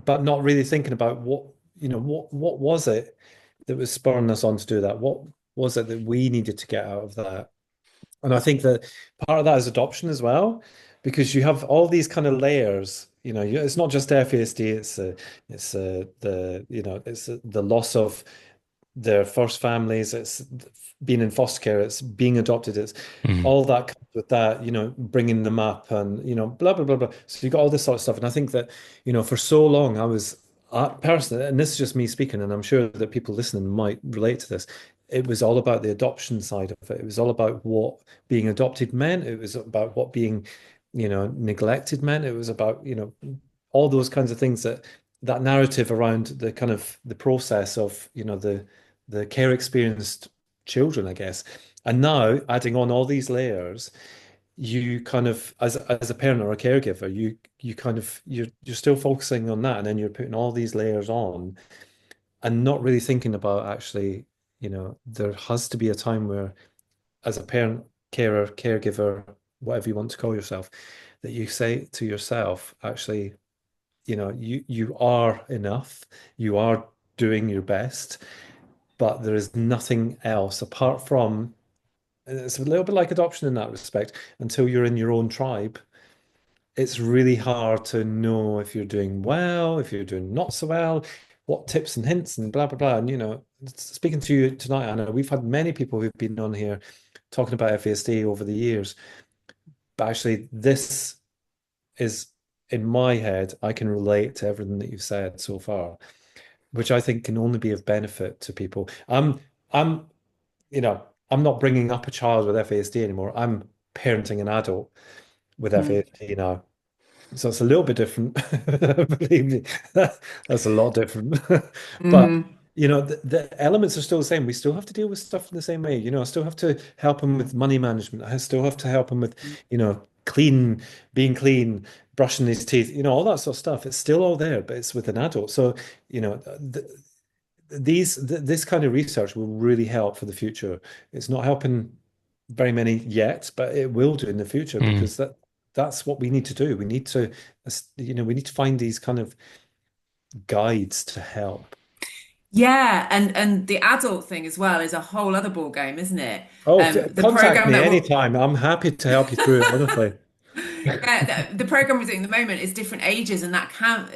but not really thinking about what was it that was spurring us on to do that? What was it that we needed to get out of that? And I think that part of that is adoption as well, because you have all these kind of layers. It's not just FASD. It's the loss of their first families, it's being in foster care, it's being adopted, it's Mm. all that comes with that, bringing them up and, blah, blah, blah, blah. So you got all this sort of stuff. And I think that, for so long, personally, and this is just me speaking, and I'm sure that people listening might relate to this. It was all about the adoption side of it. It was all about what being adopted meant. It was about what being, neglected meant. It was about, all those kinds of things that narrative around the kind of the process of, the care experienced children, I guess. And now adding on all these layers, you kind of, as a parent or a caregiver, you kind of you're still focusing on that, and then you're putting all these layers on and not really thinking about actually, there has to be a time where, as a parent, carer, caregiver, whatever you want to call yourself, that you say to yourself, actually, you are enough, you are doing your best, but there is nothing else apart from, it's a little bit like adoption in that respect, until you're in your own tribe. It's really hard to know if you're doing well, if you're doing not so well, what tips and hints and blah blah blah. And speaking to you tonight, Anna, we've had many people who've been on here talking about FASD over the years, but actually this is, in my head, I can relate to everything that you've said so far, which I think can only be of benefit to people. I'm, I'm not bringing up a child with FASD anymore. I'm parenting an adult with Mm. FASD now. So it's a little bit different. Believe me, that's a lot different. But Mm. the elements are still the same. We still have to deal with stuff in the same way. I still have to help him with money management. I still have to help him with, being clean, brushing his teeth, all that sort of stuff. It's still all there, but it's with an adult. So, this kind of research will really help for the future. It's not helping very many yet, but it will do in the future, Mm. because that's what we need to do. We need to, we need to find these kind of guides to help. Yeah, and the adult thing as well is a whole other ball game, isn't it? Oh, The contact program me that will anytime. I'm happy to help you through it, honestly. Yeah, the program we're doing at the moment is different ages, and that can,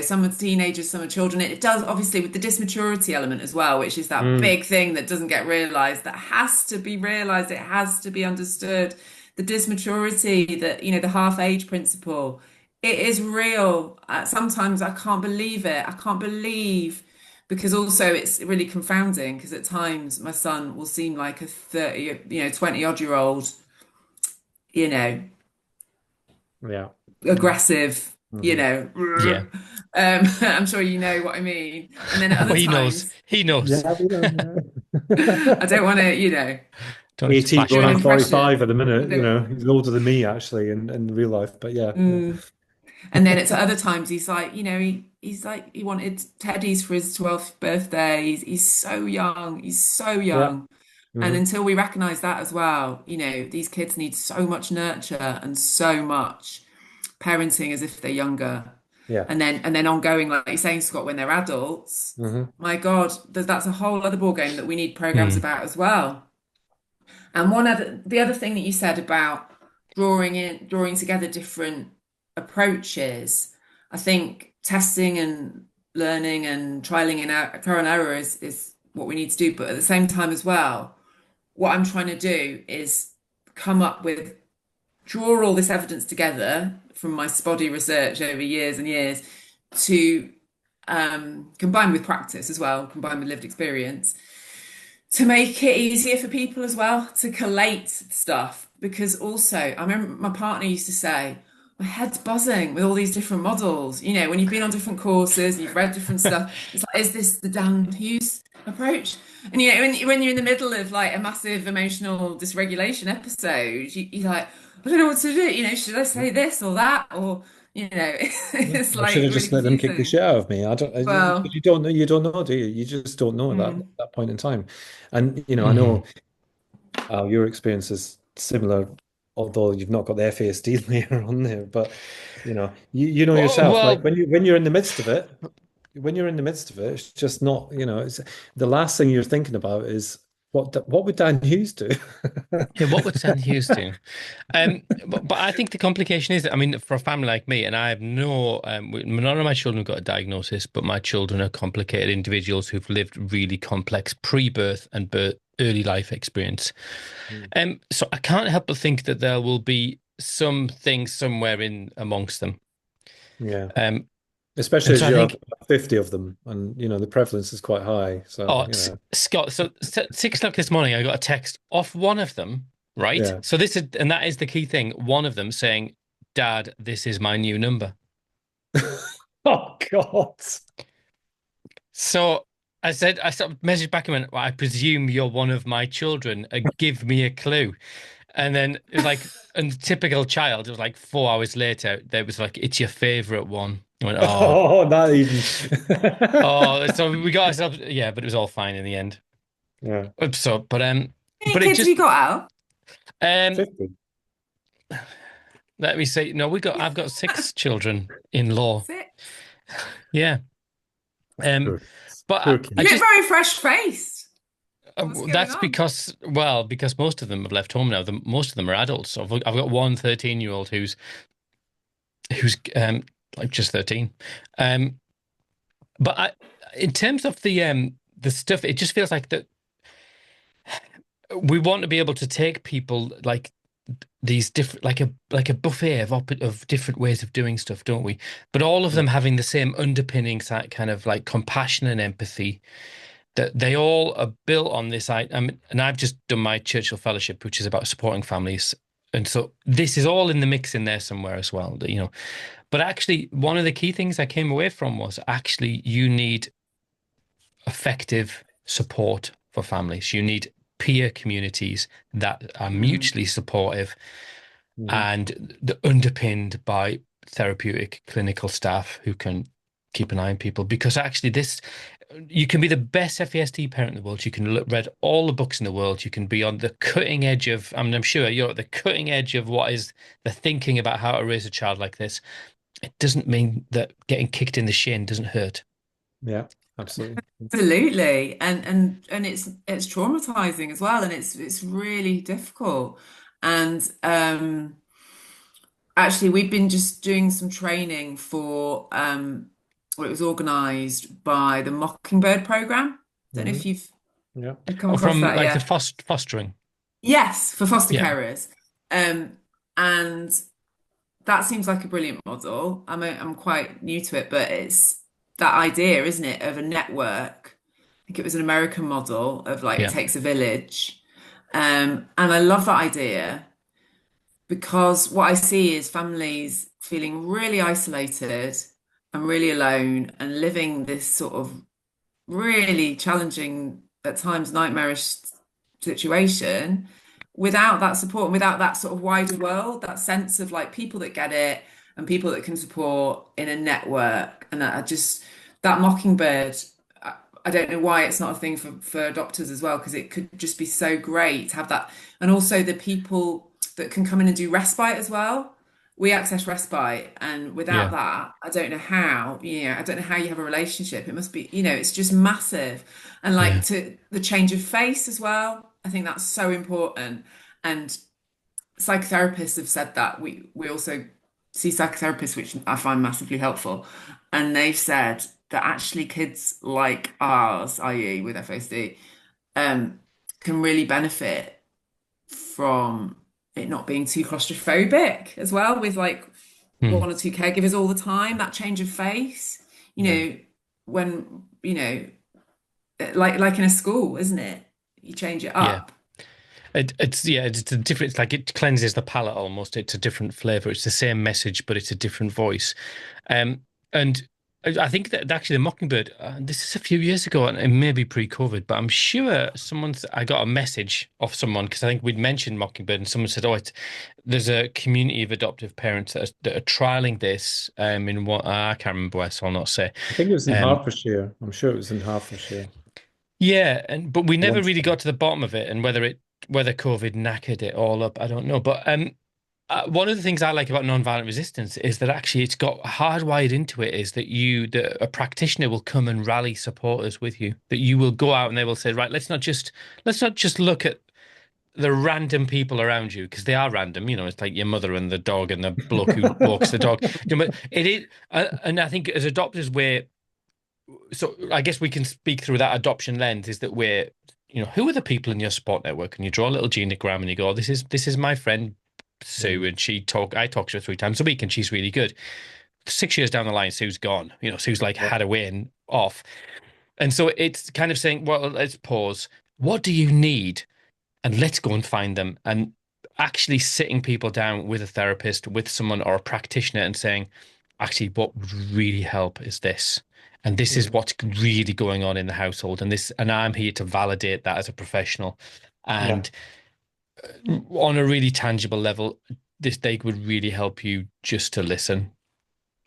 some are teenagers, some are children. It does obviously with the dysmaturity element as well, which is that Mm, big thing that doesn't get realized, that has to be realized, it has to be understood. The dysmaturity, that, the half age principle, it is real. Sometimes I can't believe it. I can't believe, because also it's really confounding, because at times my son will seem like a 30, 20 odd year old, you know yeah. Yeah. aggressive, Hmm. Yeah. I'm sure you know what I mean. And then at other Well, he knows. times, He knows. Yeah, we know, I yeah. don't want to, Don't need to 18 flash do going an on back. 45 impression. at the I minute, don't, he's older than me actually in real life, but yeah, yeah. mm. And then it's at other times he's like, he's like he wanted teddies for his 12th birthday. He's so young. He's so Yeah. young. And Hmm. until we recognize that as well, these kids need so much nurture and so much parenting as if they're younger. Yeah. And then ongoing, like you're saying, Scott, when they're adults, Hmm. my God, that's a whole other ball game that we need programs Mm. about as well. And the other thing that you said about drawing together different approaches, I think testing and learning and trial and error is what we need to do. But at the same time as well, what I'm trying to do is come up with draw all this evidence together from my spotty research over years and years to combine with practice as well, combine with lived experience to make it easier for people as well to collate stuff. Because also, I remember my partner used to say, my head's buzzing with all these different models. When you've been on different courses and you've read different stuff, it's like, is this the Dan Hughes approach? And when you're in the middle of like a massive emotional dysregulation episode, you're like, I don't know what to do. Should I say this or that? Or, Yeah. it's I should like have really just let them kick the confusing. shit out of me. I don't, Well, you don't know, do you? You just don't know at mm, that point in time. And, I Mm. know your experience is similar, although you've not got the FASD layer on there, but, you know Oh, yourself, like well, when you're in the midst of it, it's just not, it's the last thing you're thinking about is what would Dan Hughes do? Yeah, what would Sam Hughes do? But I think the complication is, I mean, for a family like me, and I have none of my children have got a diagnosis, but my children are complicated individuals who've lived really complex pre-birth and early life experience. Mm. So I can't help but think that there will be something somewhere in amongst them. Yeah. Um, Especially and so as I you have think, 50 of them, and the prevalence is quite high. So, oh, Scott, so 6 o'clock this morning, I got a text off one of them, right? yeah. So this is, and that is the key thing. One of them saying, "Dad, this is my new number." Oh God. So I sort of messaged back and went, well, I presume you're one of my children. Give me a clue. And then it was like, and the typical child, it was like 4 hours later, there was like, it's your favorite one. I went, oh, Oh, not even. oh. So we got ourselves, yeah, but it was all fine in the end. Yeah. So, How many but it kids have you just, got, Al? um, 50. let me say, no, I've got 6 children in law. 6. Yeah. Um, Poor, but poor I You kids. look just, very fresh-faced. What's going That's on? because, well, because most of them have left home now. Most of them are adults. So I've got one 13-year-old who's like just 13. Um, but in terms of the stuff, it just feels like that we want to be able to take people like these different, like a buffet of different ways of doing stuff, don't we? But all of Yeah. them having the same underpinnings, that kind of like compassion and empathy, that they all are built on this. And I've just done my Churchill Fellowship, which is about supporting families. And so this is all in the mix in there somewhere as well, But actually, one of the key things I came away from was actually you need effective support for families. You need peer communities that are Mm. mutually supportive Mhm. and underpinned by therapeutic clinical staff who can keep an eye on people. Because actually, you can be the best FASD parent in the world. You can read all the books in the world. You can be on the cutting edge of, I mean, I'm sure you're at the cutting edge of what is the thinking about how to raise a child like this. It doesn't mean that getting kicked in the shin doesn't hurt. Yeah, absolutely. Absolutely. And it's traumatizing as well, and it's really difficult. And actually we've been just doing some training for well, it was organized by the Mockingbird program. Don't know Hmm. if Yeah. you've come Or across from that like the yet. fostering. Yes, for foster Yeah, carers. Um, and that seems like a brilliant model. I'm quite new to it, but it's that idea, isn't it, of a network. I think it was an American model of like it yeah, takes a village. And I love that idea because what I see is families feeling really isolated and really alone and living this sort of really challenging, at times nightmarish situation without that support and without that sort of wider world, that sense of like people that get it and people that can support in a network. And I just, that mockingbird, I don't know why it's not a thing for adopters as well, because it could just be so great to have that. And also the people that can come in and do respite as well. We access respite, and without yeah, that, I don't know how, I don't know how you have a relationship. It must be, it's just massive. And like yeah, to the change of face as well. I think that's so important. And psychotherapists have said that we also see psychotherapists, which I find massively helpful. And they've said that actually kids like ours, i.e. with FASD, um, can really benefit from it not being too claustrophobic as well, with like hmm, one or two caregivers all the time, that change of face, Yeah. when, like in a school, isn't it? You change it yeah. up. It's a different. It's like it cleanses the palate almost. It's a different flavor. It's the same message, but it's a different voice. And I think that actually the Mockingbird. This is a few years ago, and it may be pre-COVID, but I'm sure I got a message off someone because I think we'd mentioned Mockingbird, and someone said, "Oh, there's a community of adoptive parents that are trialing this." In what I can't remember where, so I'll not say. I think it was in Um, Hertfordshire. I'm sure it was in Hertfordshire. yeah, but we I never want to really say. got to the bottom of it, and whether COVID knackered it all up, I don't know. But one of the things I like about nonviolent resistance is that actually it's got hardwired into it is that a practitioner will come and rally supporters with you. That you will go out and they will say, right, let's not just look at the random people around you because they are random. You know, it's like your mother and the dog and the bloke who walks the dog. You know, but it is, and I think as adopters, so I guess we can speak through that adoption lens. Is that who are the people in your support network? And you draw a little genogram and you go, this is my friend Sue, and I talk to her 3 times a week, and she's really good. 6 years down the line, Sue's gone. You know, Sue's like had a way and off. And so it's kind of saying, well, let's pause. What do you need? And let's go and find them. And actually sitting people down with a therapist, with someone or a practitioner and saying, actually, what would really help is this. And this is what's really going on in the household. And I'm here to validate that as a professional. And on a really tangible level, they would really help you just to listen.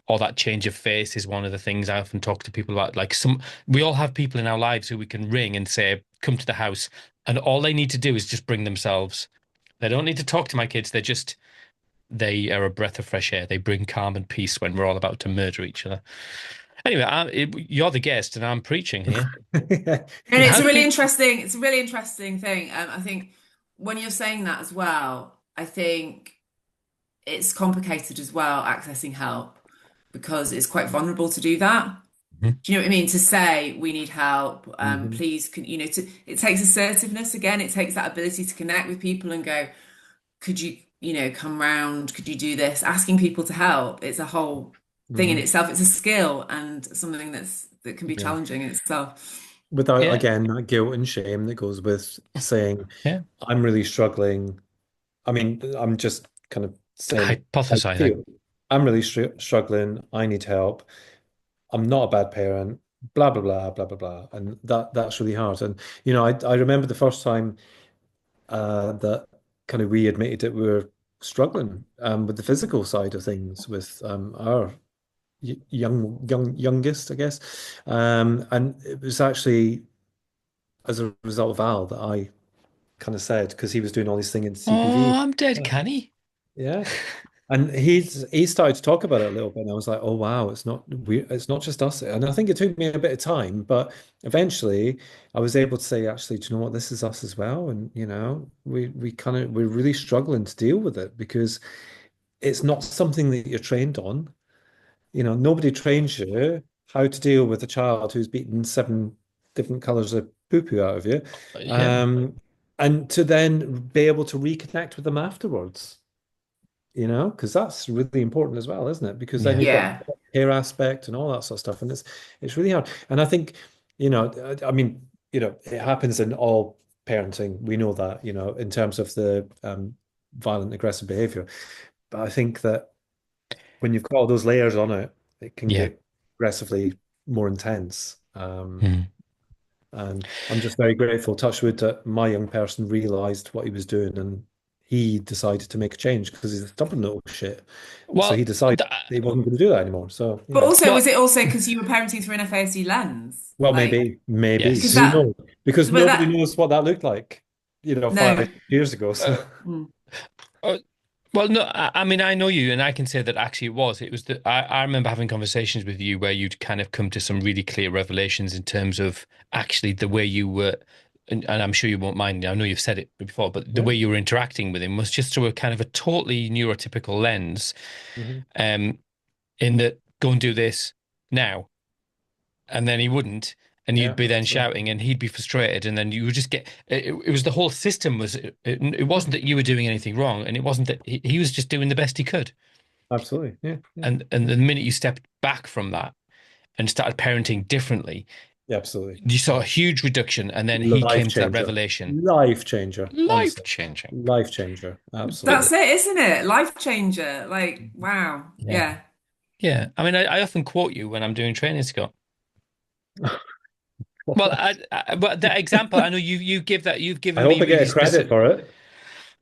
Or that change of face is one of the things I often talk to people about. Like we all have people in our lives who we can ring and say, come to the house. And all they need to do is just bring themselves. They don't need to talk to my kids. They are a breath of fresh air. They bring calm and peace when we're all about to murder each other. Anyway, you're the guest and I'm preaching here. And it's a really interesting thing. I think when you're saying that as well, I think it's complicated as well, accessing help, because it's quite vulnerable to do that. Do you know what I mean? To say we need help, please, it takes assertiveness again. It takes that ability to connect with people and go, could you, come round? Could you do this? Asking people to help. It's a whole thing in itself. It's a skill and something that can be challenging in itself. Without, again, that guilt and shame that goes with saying, I'm really struggling. I mean, I'm just kind of saying, hypothesizing. I'm really struggling. I need help. I'm not a bad parent, blah, blah, blah, blah, blah, blah. And that's really hard. And, I remember the first time that kind of we admitted that we were struggling with the physical side of things with our youngest, I guess. And it was actually as a result of Al that I kind of said, because he was doing all these things in CPV. Oh, I'm dead canny. Yeah. And he started to talk about it a little bit, and I was like, "Oh wow, it's not just us." And I think it took me a bit of time, but eventually, I was able to say, "Actually, do you know what? This is us as well." And we're really struggling to deal with it because it's not something that you're trained on. Nobody trains you how to deal with a child who's beaten 7 different colors of poo-poo out of you, and to then be able to reconnect with them afterwards. Because that's really important as well, isn't it? Because then you've got the care aspect and all that sort of stuff, and it's really hard. And I think, I mean, it happens in all parenting. We know that, in terms of the violent, aggressive behavior. But I think that when you've got all those layers on it, it can get progressively more intense. And I'm just very grateful, touch wood, that my young person realized what he was doing and he decided to make a change because he's a stubborn little shit. Well, so he decided he wasn't going to do that anymore. So, but also, was it also because you were parenting through an FASD lens? Well, maybe. Yes. Because nobody knows what that looked like, 5 years ago. So. Well, no, I mean, I know you, and I can say that actually it was that I remember having conversations with you where you'd kind of come to some really clear revelations in terms of actually the way you were, and I'm sure you won't mind, I know you've said it before, but the way you were interacting with him was just through a kind of a totally neurotypical lens, in that, go and do this now. And then he wouldn't. And you'd be then shouting and he'd be frustrated. And then you would just get, it was the whole system it wasn't that you were doing anything wrong. And it wasn't that he was just doing the best he could. Absolutely. Yeah. And the minute you stepped back from that and started parenting differently, absolutely, you saw a huge reduction. And then he came to that revelation. Life changer. Life-changing. Life changer. Absolutely. That's it, isn't it? Life changer. Like, wow. Yeah. Yeah. I mean, I often quote you when I'm doing training, Scott. Well, but that example, I know you give that. You've given me. I hope I get credit for it.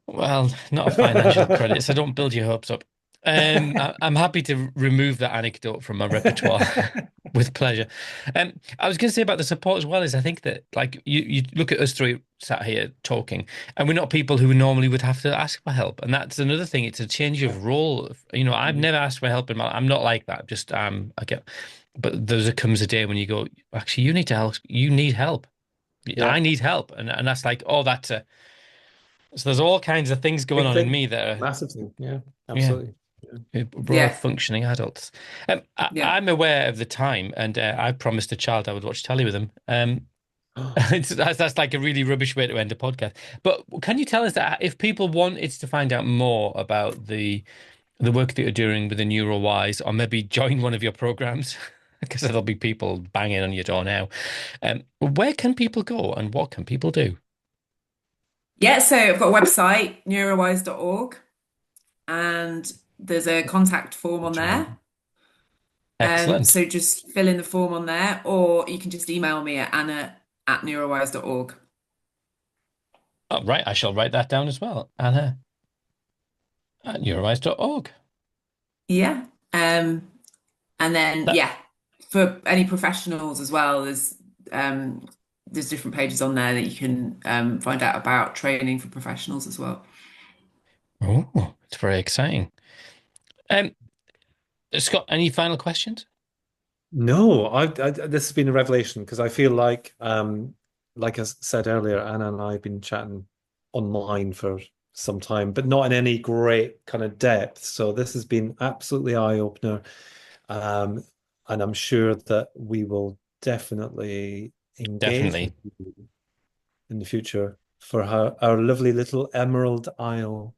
Well, not a financial credit, so don't build your hopes up. I'm happy to remove that anecdote from my repertoire with pleasure. I was going to say about the support as well is I think that like you look at us three sat here talking, and we're not people who normally would have to ask for help, and that's another thing. It's a change of role. You know, I've never asked for help in my. I'm not like that. Just I get, but comes a day when you go, actually, you need to help. You need help. Yeah, I need help, and that's like, oh, that's a. So there's all kinds of things going big on in thing, me that are, massive thing. Yeah, yeah. absolutely. Yeah. We're all Yeah, functioning adults. yeah. I'm aware of the time, and I promised a child I would watch telly with him. That's like a really rubbish way to end a podcast. But can you tell us that if people wanted to find out more about the work that you're doing with the Neurowise, or maybe join one of your programs, because there'll be people banging on your door now, where can people go and what can people do? Yeah, so I've got a website, neurowise.org, and there's a contact form on there. Excellent. So just fill in the form on there, or you can just email me at anna@neurowise.org. Oh, right, I shall write that down as well. Anna at neurowise.org. Yeah. And then That, yeah, for any professionals as well, there's different pages on there that you can find out about training for professionals as well. oh, it's very exciting. Um, Scott, any final questions? No, this has been a revelation because I feel like I said earlier, Anna and I have been chatting online for some time, but not in any great kind of depth. So this has been absolutely eye-opener. Um, and I'm sure that we will definitely engage with Definitely. you in the future for our lovely little Emerald Isle,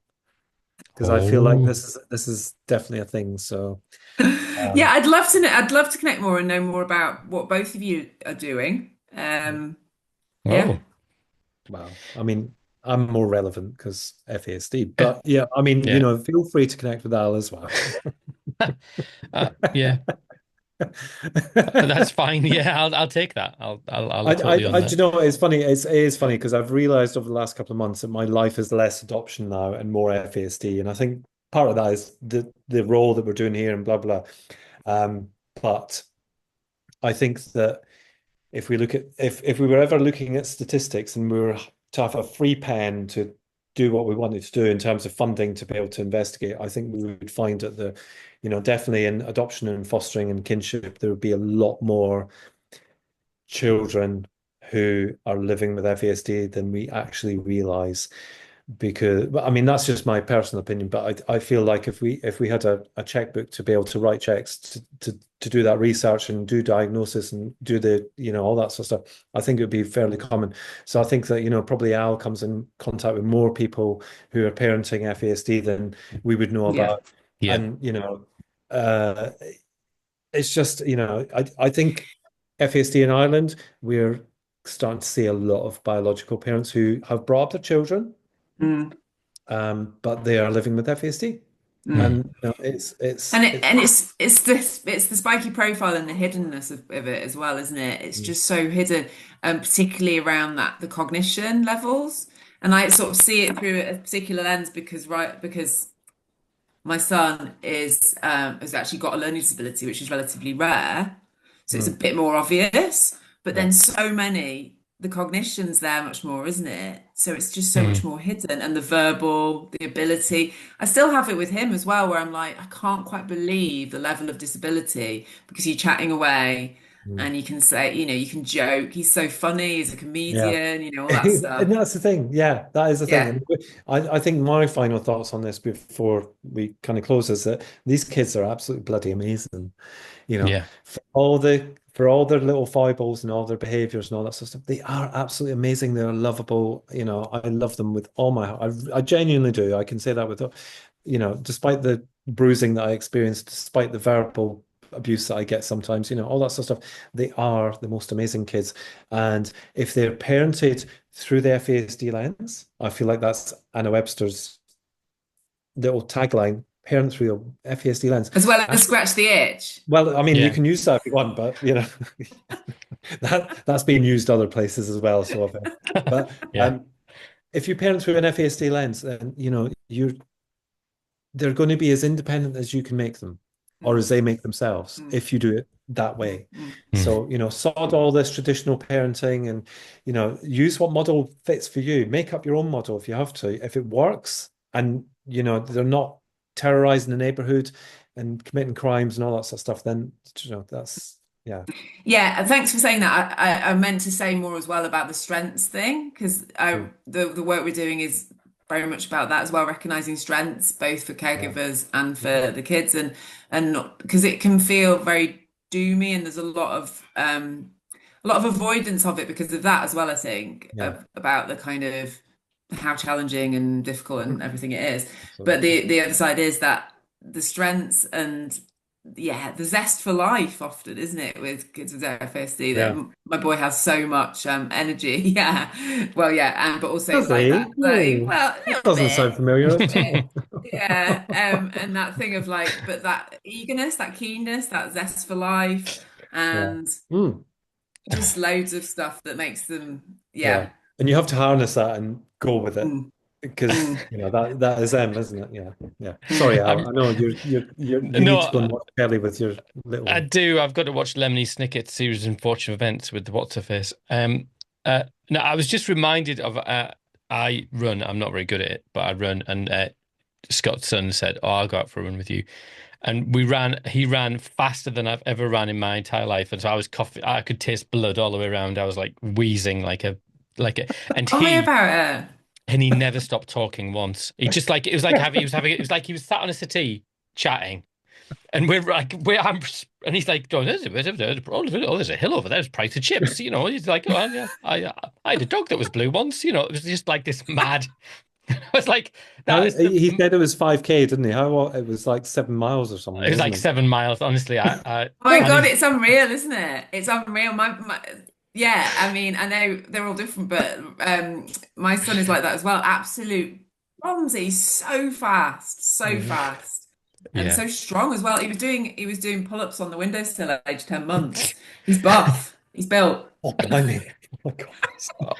because I feel like Oh, this is definitely a thing. So Yeah, um, I'd love to know, I'd love to connect more and know more about what both of you are doing. Yeah. oh, wow. I mean, I'm more relevant because FASD, but yeah, I mean, yeah. feel free to connect with Al as well. Yeah, that's fine. Yeah, I'll take that. I'll totally on Do that. you know what? It's funny. It is funny because I've realized over the last couple of months that my life is less adoption now and more FASD. And I think part of that is the role that we're doing here and blah, blah. Um, but I think that if we look at if we were ever looking at statistics and we were to have a free pen to do what we wanted to do in terms of funding to be able to investigate, I think we would find that definitely in adoption and fostering and kinship, there would be a lot more children who are living with FASD than we actually realize. Because, I mean, that's just my personal opinion, but I feel like if we had a checkbook to be able to write checks to do that research and do diagnosis and do all that sort of stuff, I think it would be fairly common. So I think that, probably Al comes in contact with more people who are parenting FASD than we would know Yeah. about. Yeah. And, uh, it's just, I think FASD in Ireland, we're starting to see a lot of biological parents who have brought up their children, Mm, but they are living with FASD. mm. And it's And it's it it's and it's the spiky profile and the hiddenness of it as well, isn't it? It's just so hidden, particularly around the cognition levels. And I sort of see it through a particular lens because my son has actually got a learning disability, which is relatively rare. So it's a mm, bit more obvious. But yeah, then the cognition's there much more, isn't it? So it's just so much Mm. more hidden. And the verbal, the ability. I still have it with him as well, where I'm like, I can't quite believe the level of disability because you're chatting away mm, and you can say, you can joke. He's so funny, he's a yeah. comedian, all that And stuff. that's the thing. Yeah, that is the thing. Yeah. And I think my final thoughts on this before we kind of close is that these kids are absolutely bloody amazing. Yeah. For all their little foibles and all their behaviors and all that sort of stuff, they are absolutely amazing. They're lovable. I love them with all my heart. I genuinely do. I can say that with, despite the bruising that I experienced, despite the verbal abuse that I get sometimes, all that sort of stuff, they are the most amazing kids. And if they're parented through the FASD lens, I feel like that's Anna Webster's little tagline, parent through the FASD lens. As well as scratch the itch. Well, I mean, you Yeah. can use that if you want, but that's being used other places as well. So, but Yeah. if you parent through an FASD lens, then you're they're going to be as independent as you can make them, or as Mm, they make themselves, mm, if you do it that way. mm. So, sod all this traditional parenting and, use what model fits for you. Make up your own model if you have to. If it works and, they're not terrorizing the neighborhood and committing crimes and all that sort of stuff, then, that's, yeah. Yeah, and thanks for saying that. I meant to say more as well about the strengths thing, because Mm. the work we're doing is very much about that as well, recognizing strengths both for Yeah. caregivers and for the kids, and not because it can feel very doomy, and there's a lot of avoidance of it because of that as well, I think, Yeah. about the kind of how challenging and difficult and everything it is. But Absolutely. the other side is that the strengths and yeah, the zest for life often, isn't it, with kids with FASD? That Yeah. my boy has so much energy. Yeah, well, yeah, and but also Does like that. he? Like, Oh, well, a that little doesn't bit, sound familiar little at bit. all. Yeah, and that thing of like, but that eagerness, that keenness, that zest for life, Yeah. and Mm. just loads of stuff that makes them, Yeah. yeah. And you have to harness that and go with it Mm, because mm. that is them, isn't it? Yeah. Yeah. Sorry, Al. I'm I know you need to go and no, watch Kelly with your little I one. do. I've got to watch Lemony Snicket's series of unfortunate events with the what's her face. No, I was just reminded of I run. I'm not very good at it, but I run, and Scott's son said, "Oh, I'll go out for a run with you." And we ran. He ran faster than I've ever ran in my entire life, and so I was coughing. I could taste blood all the way around. I was like wheezing like a, and Tell me he about it. and he never stopped talking once. He just like it was like having he was having it was like he was sat on a settee chatting. And and he's like, oh, there's a hill over there. There's a price of chips. He's like, oh, yeah, I had a dog that was blue once. It was just like this mad. I was like, that is He said it was 5K, didn't he? It was like 7 miles or it something, was like wasn't 7 miles. Honestly, Oh my and God, he's it's unreal, isn't it? It's unreal. Yeah, I mean, I know they're all different, but my son is like that as well. Absolute bombs. He's so it? fast, and yeah. so strong as well. He was doing pull-ups on the windowsill at age 10 months. He's buff. He's built. Oh, blimey. Oh my God.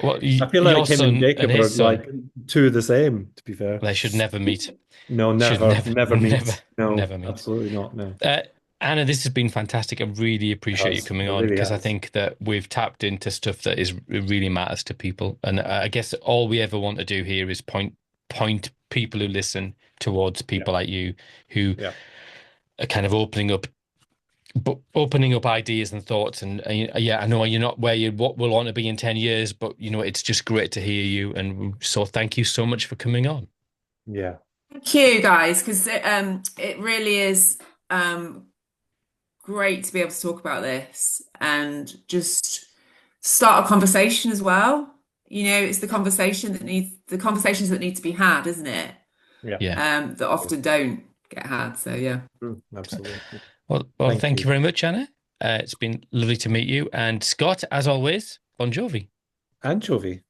Well, I feel your like him and son and Jacob are his son, like two of the same, to be fair. they should never meet. No, Should never, never, never never, meet. No, never meet. absolutely not. No. Uh, Anna, this has been fantastic. I really It appreciate you has. coming It on really because I has. think that we've tapped into stuff that really matters to people. And I guess all we ever want to do here is point people who listen towards Yeah. people like you who Yeah. are kind of opening up ideas and thoughts. And yeah, I know you're not where you what will want to be in 10 years, but it's just great to hear you. And so thank you so much for coming on. Yeah. Thank you guys, because it really is great to be able to talk about this and just start a conversation as well. It's the conversations that need to be had, isn't it? Yeah. Yeah. That often don't get had. So yeah. Absolutely. Well, Thank thank you you. very much, Anna. It's been lovely to meet you. And Scott, as always, bon jovi. Anchovy.